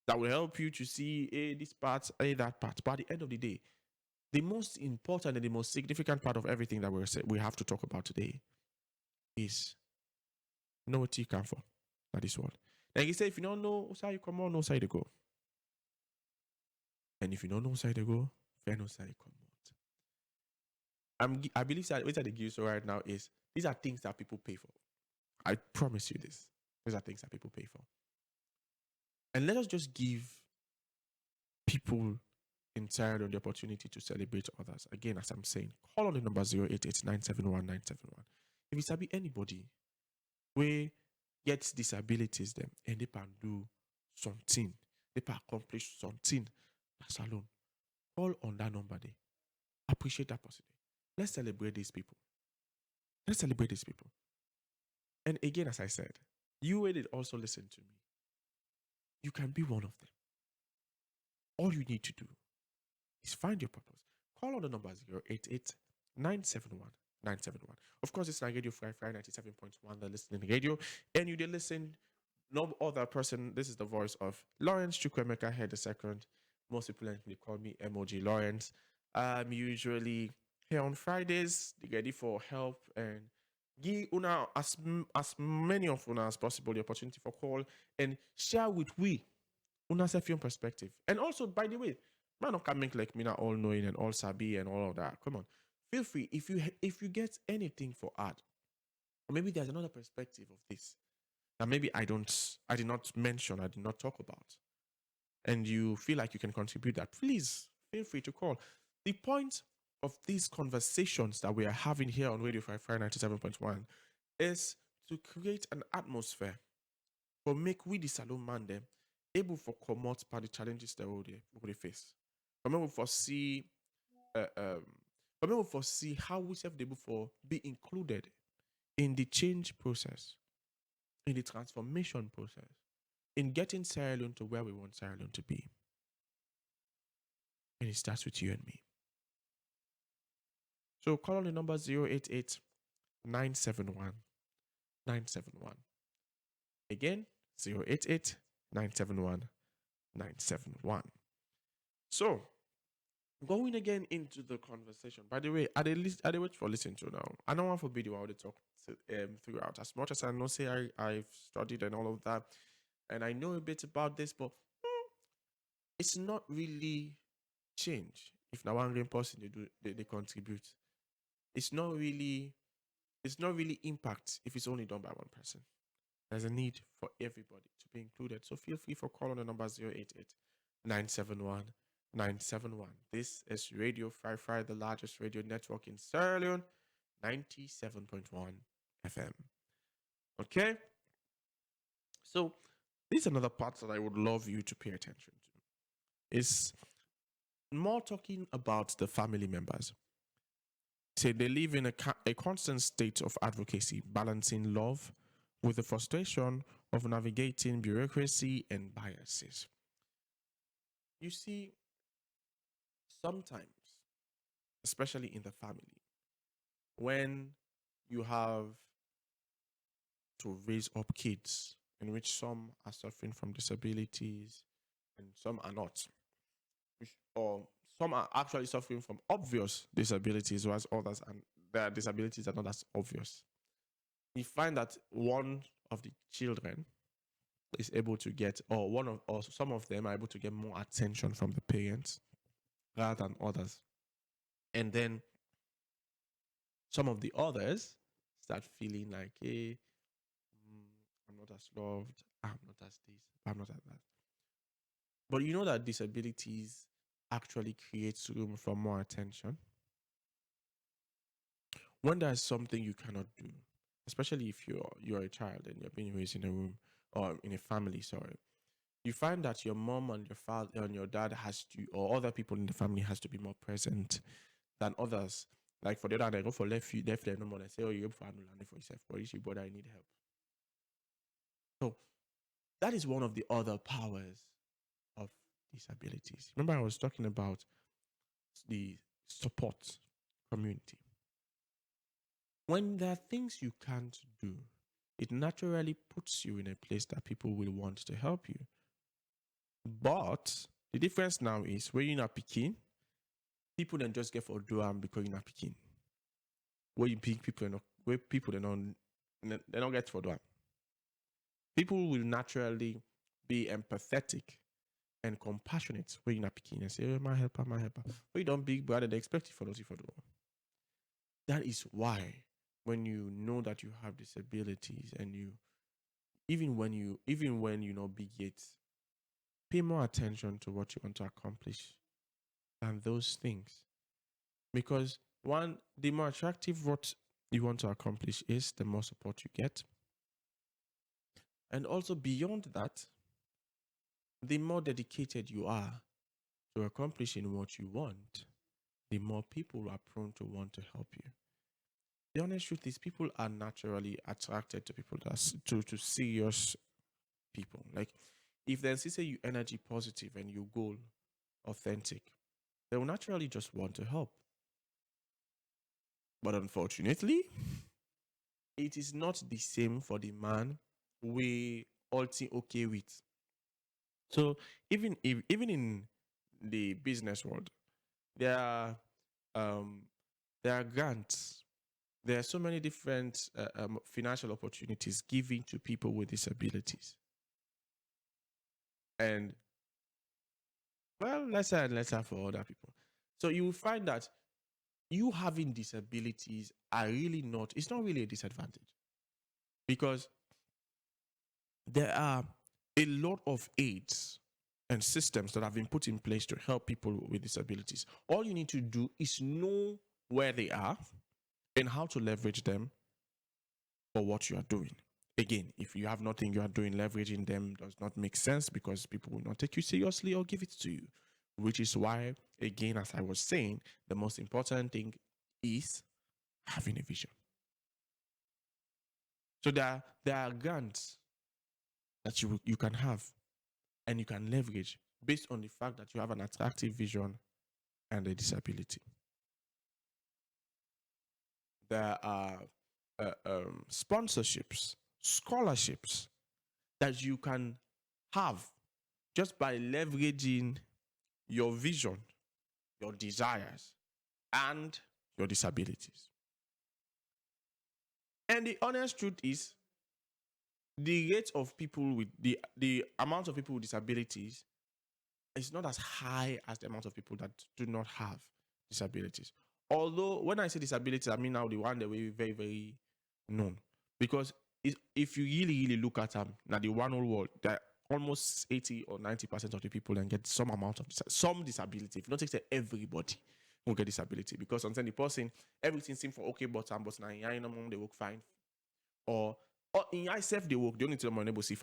that will help you to see this part, that part. But at the end of the day, the most important and the most significant part of everything that we have to talk about today is know what you can for that is what. Like you say, if you don't know how you come on, no side to go. And if you don't know side to go, fair no side come out. I believe that what I give you so right now is these are things that people pay for. I promise you this. These are things that people pay for. And let us just give people entirely on the opportunity to celebrate others. Again, as I'm saying, call on the number 088-971-971. If it's be anybody where gets disabilities them and they can do something, they can accomplish something, that's alone. Call on that number there. Appreciate that person. Let's celebrate these people. Let's celebrate these people. And again, as I said, you will also listen to me. You can be one of them. All you need to do is find your purpose. Call on the number 088-971-971. Of course, it's Radio Fry 97.1, the listening radio. And you did listen, no other person. This is the voice of Lawrence Hedd II. Most people call me MOG Lawrence. I'm usually here on Fridays, ready for help and give una as many of una as possible the opportunity for call and share with we una self perspective. And also, by the way, man, not can make like me not all knowing and all sabi and all of that. Come on, feel free if you get anything for art, or maybe there's another perspective of this that maybe I did not mention, I did not talk about, and you feel like you can contribute that, please feel free to call. The point of these conversations that we are having here on Radio 97.1 is to create an atmosphere for make we the salon man them able for come out by the challenges that we face. For me, we foresee how we have able for be included in the change process, in the transformation process, in getting Sierra Leone to where we want Sierra Leone to be. And it starts with you and me. So call on the number 088-971-971. Again, 088-971-971. So, going again into the conversation. By the way, I wait for listening to now. I don't want for video I would talk throughout. As much as I know, say I've studied and all of that, and I know a bit about this, but it's not really change. If now one person they contribute, it's not really impact if it's only done by one person. There's a need for everybody to be included. So feel free for calling the number 088-971-971. This is Radio Fry, the largest radio network in Sierra Leone, 97.1 FM. Okay? So this is another part that I would love you to pay attention to. It's more talking about the family members. Say they live in a constant state of advocacy, balancing love with the frustration of navigating bureaucracy and biases. You see, sometimes, especially in the family, when you have to raise up kids in which some are suffering from disabilities and some are not, or some are actually suffering from obvious disabilities, whereas others and their disabilities are not as obvious. you find that one of the children is able to get, or some of them are able to get more attention from the parents rather than others. And then some of the others start feeling like, hey, I'm not as loved, I'm not as this, I'm not as that. But you know that disabilities actually creates room for more attention. When there's something you cannot do, especially if you're a child and you're being raised in a room or in a family, sorry, you find that your mom and your father and your dad has to, or other people in the family has to be more present than others. Like for the other, they go for left leg no more. They say, oh, you're for yourself, or you brother, I need help. So that is one of the other powers of disabilities. Remember, I was talking about the support community. When there are things you can't do, it naturally puts you in a place that people will want to help you. But the difference now is when you're not picking, people then just get for do because you're not picking. Where you pick people, where people they don't get for do. People will naturally be empathetic and compassionate when you're not picking and say, oh, my helper, my helper. But you don't big brother, they expect you for those for do. That is why when you know that you have disabilities and you even when you know big yet, pay more attention to what you want to accomplish than those things. Because one, the more attractive what you want to accomplish is, the more support you get. And also beyond that, the more dedicated you are to accomplishing what you want, the more people are prone to want to help you. The honest truth is people are naturally attracted to people to serious people. Like if they say you energy positive and you goal authentic, they will naturally just want to help. But unfortunately, it is not the same for the man we all think okay with. So even in the business world, there are grants. There are so many different financial opportunities given to people with disabilities. And well, lesser and lesser for other people. So you will find that you having disabilities are really not, it's not really a disadvantage. Because there are a lot of aids and systems that have been put in place to help people with disabilities. All you need to do is know where they are and how to leverage them for what you are doing. Again, if you have nothing you are doing, leveraging them does not make sense because people will not take you seriously or give it to you. Which is why, again, as I was saying, the most important thing is having a vision. So there are grants that you can have and you can leverage based on the fact that you have an attractive vision and a disability. There are sponsorships, scholarships that you can have just by leveraging your vision, your desires, and your disabilities. And the honest truth is, the rate of people with the amount of people with disabilities is not as high as the amount of people that do not have disabilities. Although when I say disabilities, I mean now the one that we very, very known. Because if you really look at them, now the one whole world, that almost 80 or 90% of the people then get some amount of some disability. If you don't take everybody will get disability. Because sometimes the person, everything seems for okay, but now they work fine. Or in yourself they work, they only tell them unable to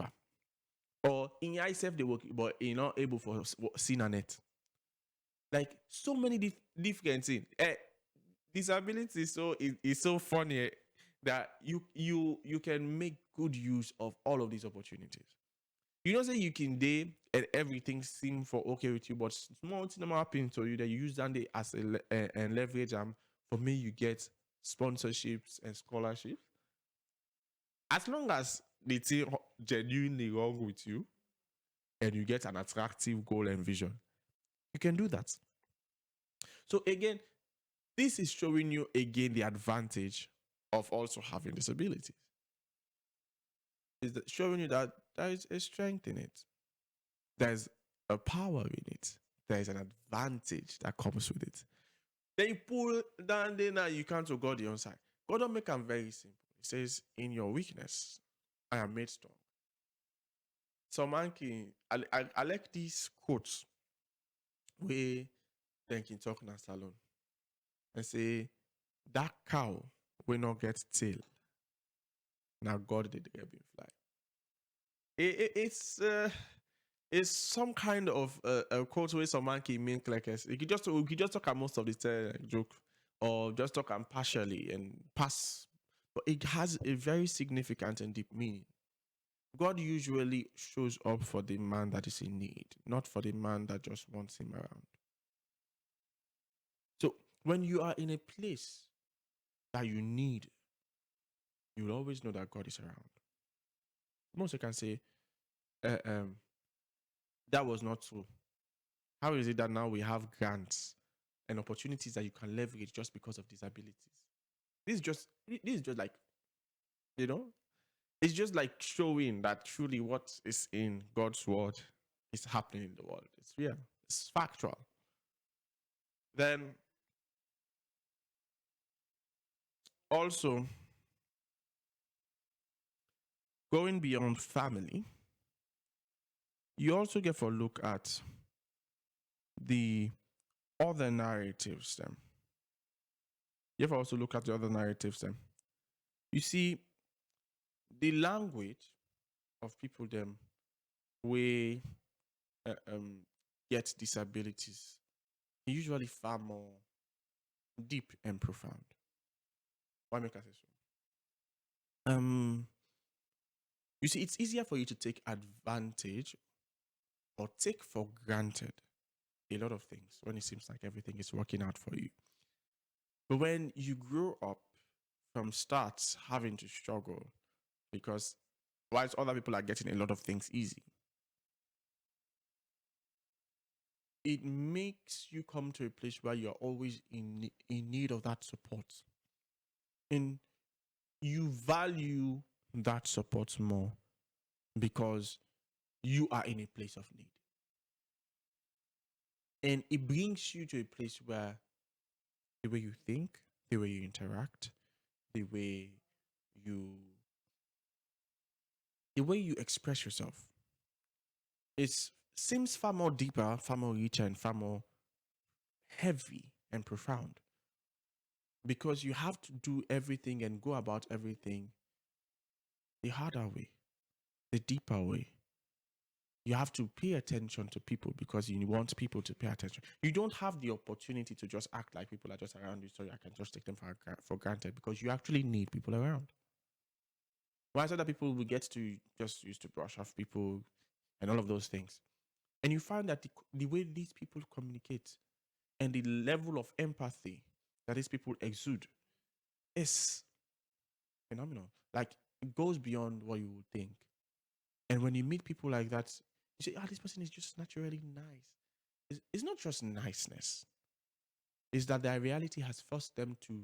or in yourself they work, but you're not able for seeing a net. Like so many different things. Disability is so funny that you can make good use of all of these opportunities. You don't say you can day and everything seem for okay with you, but small thing happen to you that you use that day as and leverage for me you get sponsorships and scholarships. As long as they think genuinely wrong with you and you get an attractive goal and vision, you can do that. So again, this is showing you again the advantage of also having disabilities. is showing you that there is a strength in it. There's a power in it. There's an advantage that comes with it. Then you pull down there now you can't to God the on side. God don't make them very simple. He says, in your weakness, I am made strong. So monkey, I like these quotes where they can talk in a salon and say, that cow will not get tail. Now God did the him fly. It's some kind of a quote where some monkey mean like you could just talk at most of the joke or just talk partially and pass, but it has a very significant and deep meaning. God usually shows up for the man that is in need, not for the man that just wants him around. So when you are in a place that you need, you'll always know that God is around. Most you can say, that was not true. How is it that now we have grants and opportunities that you can leverage just because of disabilities? This is just like, it's just like showing that truly what is in God's word is happening in the world. It's real. It's factual. Then also going beyond family, you also get for a look at the other narratives then. You have to also look at the other narratives then. You see, the language of people them we get disabilities usually far more deep and profound. Why make I say so? You see, it's easier for you to take advantage or take for granted a lot of things when it seems like everything is working out for you. But when you grow up from start having to struggle because whilst other people are getting a lot of things easy, it makes you come to a place where you're always in need of that support. And you value that support more because you are in a place of need. And it brings you to a place where the way you think, the way you interact, the way you express yourself, it seems far more deeper, far more richer, and far more heavy and profound. Because you have to do everything and go about everything the harder way, the deeper way. You have to pay attention to people because you want people to pay attention. You don't have the opportunity to just act like people are just around you, so I can just take them for granted because you actually need people around. Why other people will get to just used to brush off people and all of those things. And you find that the way these people communicate and the level of empathy that these people exude is phenomenal. Like, it goes beyond what you would think. And when you meet people like that, you say, this person is just naturally nice. It's not just niceness. It's that their reality has forced them to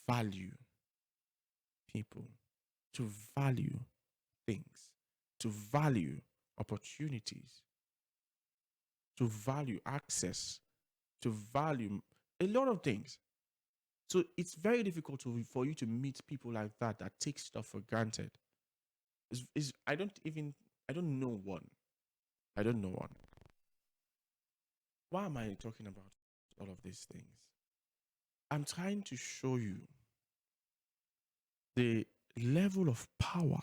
value people, to value things, to value opportunities, to value access, to value a lot of things. So it's very difficult for you to meet people like that take stuff for granted. I don't know one. I don't know one. Why am I talking about all of these things? I'm trying to show you the level of power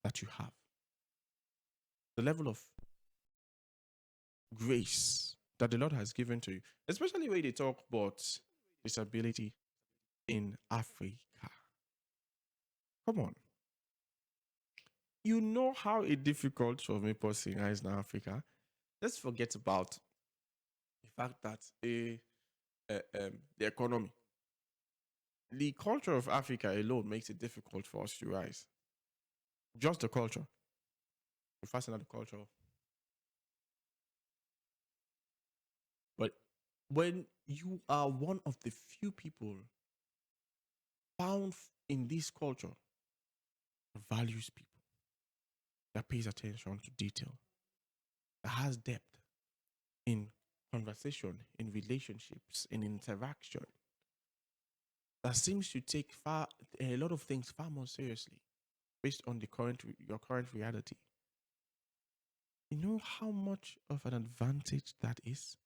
that you have, the level of grace that the Lord has given to you, especially when they talk about disability in Africa. Come on. You know how it's difficult for me person is in Africa. Let's forget about the fact that the economy, the culture of Africa alone makes it difficult for us to rise. Just the culture. We fasten the culture. But when you are one of the few people found in this culture values people, that pays attention to detail, that has depth in conversation, in relationships, in interaction, that seems to take a lot of things far more seriously based on your current reality. You know how much of an advantage that is?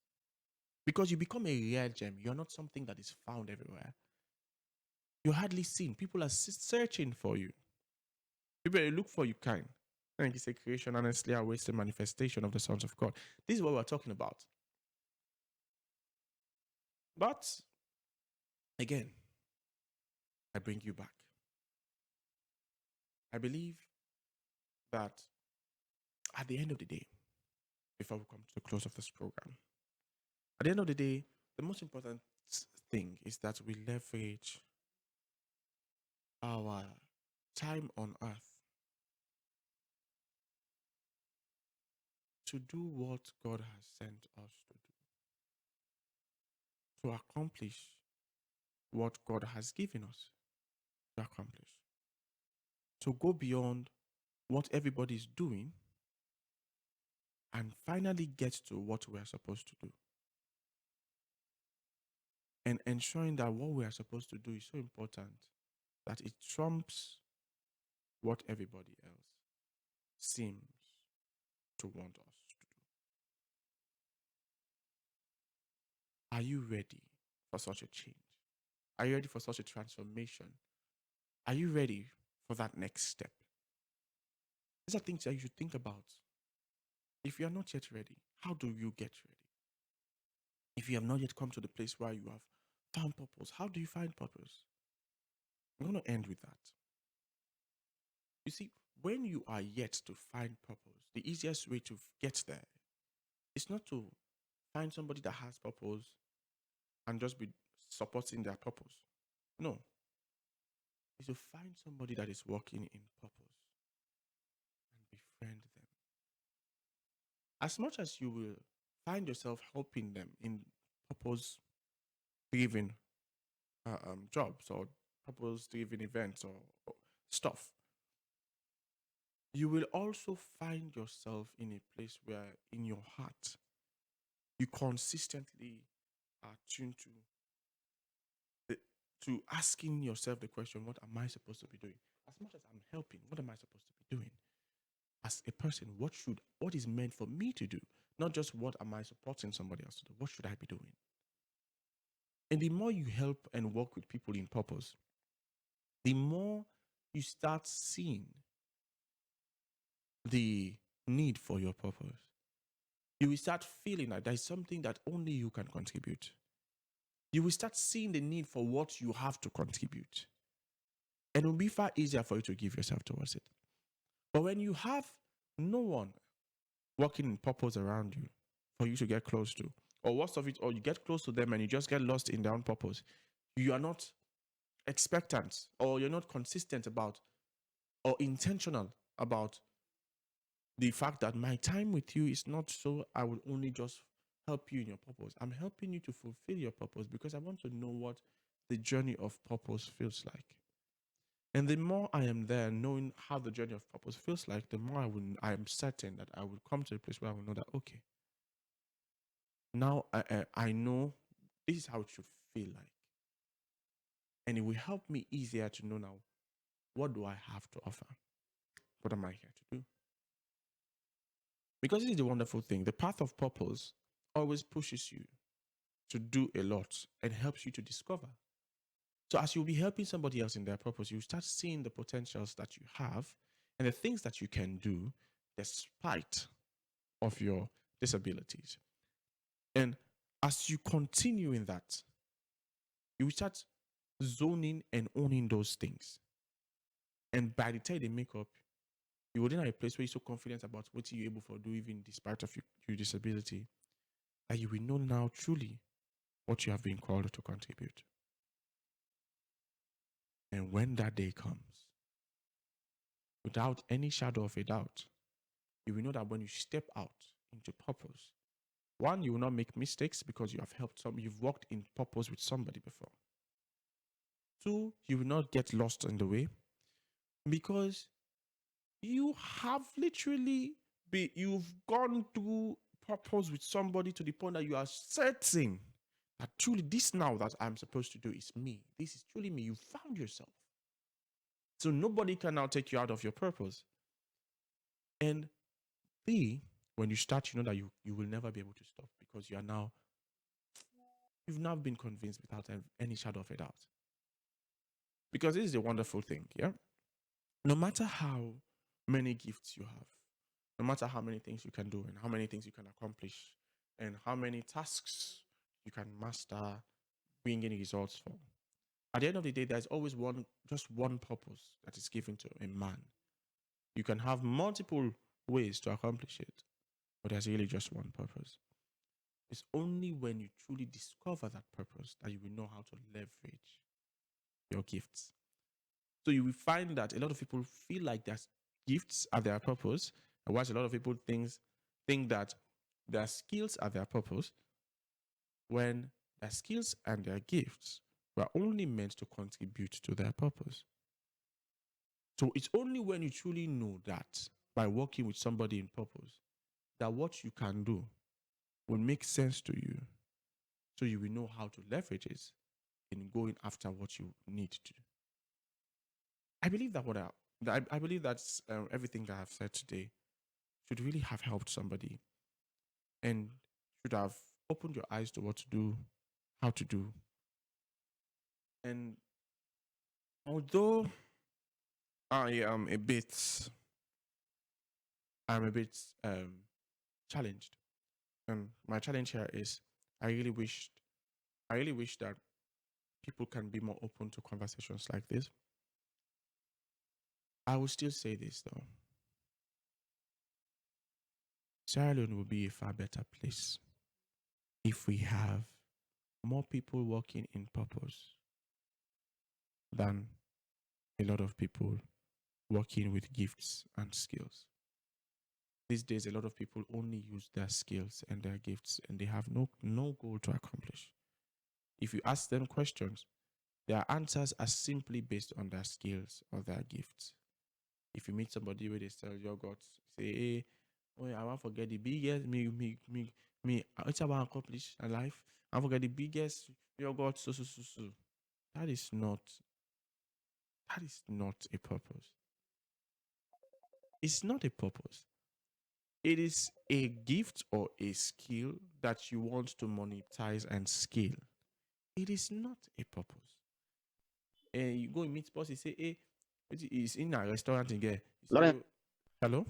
Because you become a rare gem. You're not something that is found everywhere. You're hardly seen. People are searching for you. People they look for you kind. And you say creation, honestly, are wasted manifestation of the sons of God. This is what we're talking about. But again, I bring you back. I believe that at the end of the day, before we come to the close of this program, at the end of the day, the most important thing is that we leverage our time on earth to do what God has sent us to accomplish what God has given us to accomplish, to go beyond what everybody is doing and finally get to what we are supposed to do. And ensuring that what we are supposed to do is so important that it trumps what everybody else seems to want us to do. Are you ready for such a change? Are you ready for such a transformation? Are you ready for that next step? These are things that you should think about. If you are not yet ready, how do you get ready? If you have not yet come to the place where you have found purpose, how do you find purpose? I'm going to end with that. You see, when you are yet to find purpose, the easiest way to get there is not to find somebody that has purpose and just be supporting their purpose. No. It's to find somebody that is working in purpose and befriend them. As much as you will find yourself helping them in purpose-driven jobs or purpose-driven events or stuff, you will also find yourself in a place where in your heart, you consistently are tuned to asking yourself the question, what am I supposed to be doing? As much as I'm helping, what am I supposed to be doing? As a person, what is meant for me to do? Not just what am I supporting somebody else to do? What should I be doing? And the more you help and work with people in purpose, the more you start seeing the need for your purpose. You will start feeling like there's something that only you can contribute. You will start seeing the need for what you have to contribute. And it will be far easier for you to give yourself towards it. But when you have no one working in purpose around you for you to get close to, or worst of it, or you get close to them and you just get lost in their own purpose, you are not expectant or you're not consistent about or intentional about the fact that my time with you is not so I will only just help you in your purpose. I'm helping you to fulfill your purpose because I want to know what the journey of purpose feels like. And the more I am there knowing how the journey of purpose feels like, the more I am certain that I will come to a place where I will know that, okay, now I know this is how it should feel like. And it will help me easier to know now, what do I have to offer? What am I here to do? Because this is the wonderful thing. The path of purpose always pushes you to do a lot and helps you to discover. So as you'll be helping somebody else in their purpose, you start seeing the potentials that you have and the things that you can do despite of your disabilities. And as you continue in that, you will start zoning and owning those things. And by the time they make up, you will then have a place where you're so confident about what you're able to do, even despite of your disability, that you will know now truly what you have been called to contribute. And when that day comes, without any shadow of a doubt, you will know that when you step out into purpose, one, you will not make mistakes because you have helped you've worked in purpose with somebody before. Two, you will not get lost in the way because you have literally you've gone through purpose with somebody to the point that you are certain that truly this now that I'm supposed to do is me. This is truly me. You found yourself. So nobody can now take you out of your purpose. And B, when you start, you know that you will never be able to stop because you've now been convinced without any shadow of a doubt. Because this is a wonderful thing, yeah? No matter how many gifts you have, no matter how many things you can do and how many things you can accomplish and how many tasks you can master bringing results for, at the end of the day, there's always just one purpose that is given to a man. You can have multiple ways to accomplish it, but there's really just one purpose. It's only when you truly discover that purpose that you will know how to leverage your gifts. So you will find that a lot of people feel like their gifts are their purpose, and whilst a lot of people think that their skills are their purpose, when their skills and their gifts were only meant to contribute to their purpose. So it's only when you truly know that by working with somebody in purpose, that what you can do will make sense to you. So you will know how to leverage it in going after what you need to. I believe that I believe that's everything that I've said today should really have helped somebody and should have opened your eyes to what to do, how to do. And although I'm a bit challenged. And my challenge here is I really wish that people can be more open to conversations like this. I will still say this though. Sierra Leone will be a far better place if we have more people working in purpose than a lot of people working with gifts and skills. These days, a lot of people only use their skills and their gifts, and they have no goal to accomplish. If you ask them questions, their answers are simply based on their skills or their gifts. If you meet somebody where they sell yogurt, say, hey, oh, I want to forget the biggest, it's about accomplish in life. I forget the biggest yogurt, so. That is not a purpose. It's not a purpose. It is a gift or a skill that you want to monetize and scale. It is not a purpose. And you go and meet boss, you say, hey, it's in a restaurant again. Lawrence, Hello?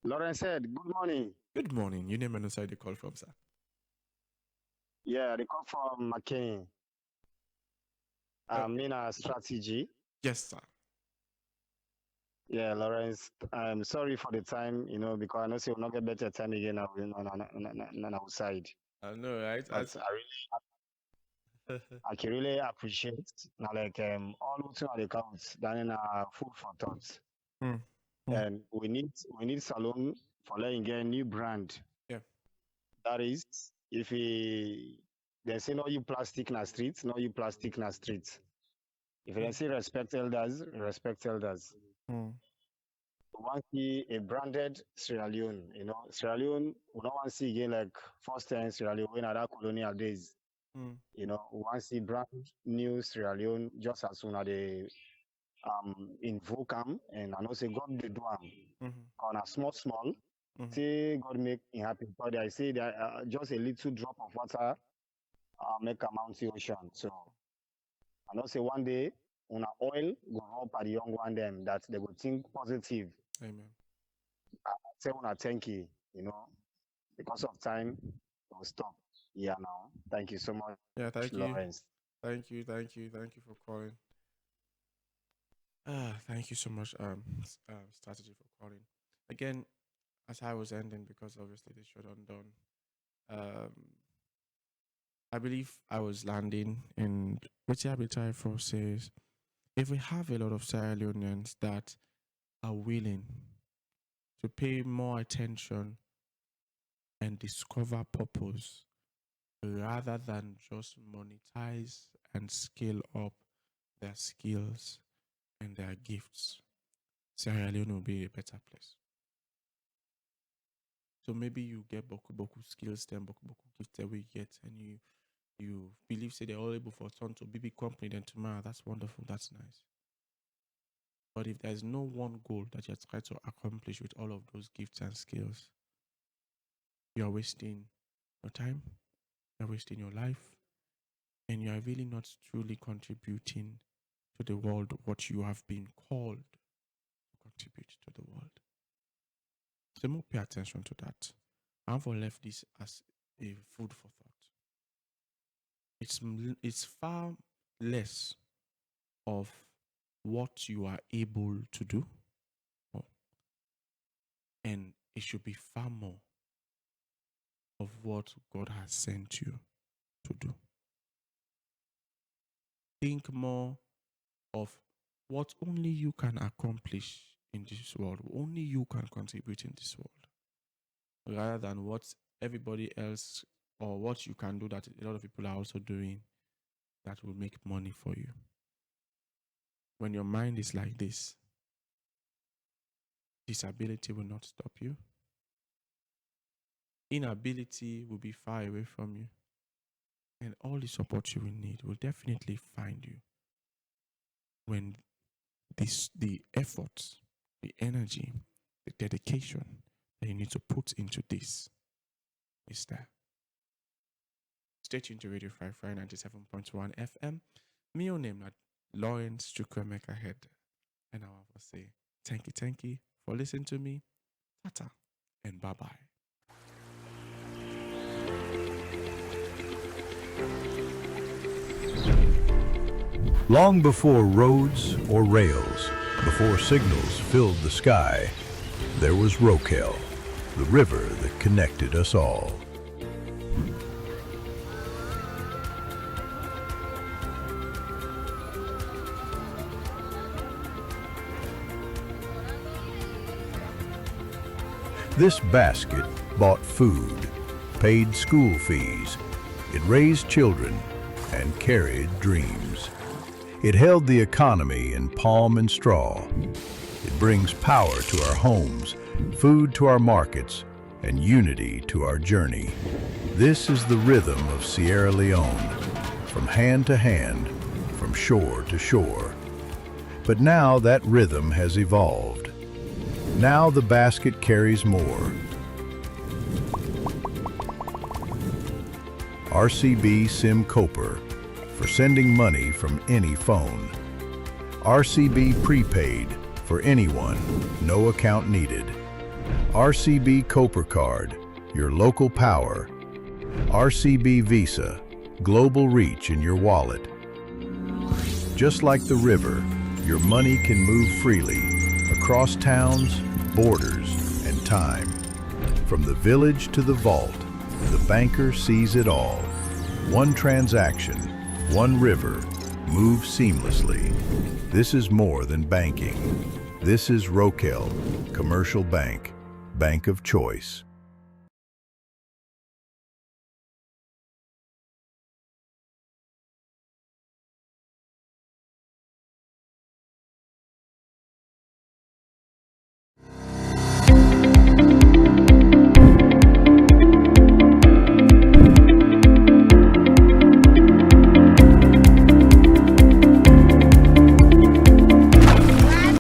Lawrence Hedd, good morning. Good morning. You name and inside the call from, sir. Yeah, they call from McKinney. I'm in a strategy. Yes, sir. Yeah, Lawrence, I'm sorry for the time, because I know you'll not get better time again on outside. I know, right? But I can really appreciate now, like all looking at the accounts, then in food for thoughts. And we need salon for letting get a new brand. Yeah. That is, if they say no you plastic na streets, no you plastic na streets. If they say respect elders, respect elders. We want to see a branded Sierra Leone. Sierra Leone, we don't want to see again like first time Sierra Leone in other colonial days. We want to see brand new Sierra Leone just as soon as they invoke them, and I know say God they do them on a small. Say God make it happen. But I say that just a little drop of water make a mountain ocean. So I know say one day on a oil go up at the young one them that they will think positive. Amen. I say when I thank you, because of time, we'll stop here now. Thank you so much. Yeah, thank Lawrence. you. Thank you for calling. Thank you so much, strategy for calling. Again, as I was ending, because obviously the show done. I believe I was landing, and what I will try for says, if we have a lot of Sierra Leoneans that are willing to pay more attention and discover purpose rather than just monetize and scale up their skills and their gifts, Sierra Leone will be a better place. So maybe you get boku skills, then boku gifts that we get, and you believe say they're all able for turn to be big company then tomorrow. That's wonderful. That's nice. But if there's no one goal that you're trying to accomplish with all of those gifts and skills, you're wasting your time, you're wasting your life, and you're really not truly contributing to the world what you have been called to contribute to the world. So more pay attention to that. I've left this as a food for thought. It's far less of what you are able to do, and it should be far more of what God has sent you to do. Think more of what only you can accomplish in this world, only you can contribute in this world, rather than what everybody else or what you can do that a lot of people are also doing that will make money for you. When your mind is like this, disability will not stop you. Inability will be far away from you. And all the support you will need will definitely find you when the effort, the energy, the dedication that you need to put into this is there. Stay tuned to Radio 5 97.1 FM. My own name is Lawrence Hedd. And I want to say thank you for listening to me. Tata and bye-bye. Long before roads or rails, before signals filled the sky, there was Rokel, the river that connected us all. This basket bought food, paid school fees, it raised children, and carried dreams. It held the economy in palm and straw. It brings power to our homes, food to our markets, and unity to our journey. This is the rhythm of Sierra Leone, from hand to hand, from shore to shore. But now that rhythm has evolved. Now the basket carries more. RCB SIM Cooper, for sending money from any phone. RCB Prepaid, for anyone, no account needed. RCB Cooper Card, your local power. RCB Visa, global reach in your wallet. Just like the river, your money can move freely across towns, borders, and time. From the village to the vault, the banker sees it all. One transaction, one river, move seamlessly. This is more than banking. This is Rokel, Commercial Bank, Bank of Choice.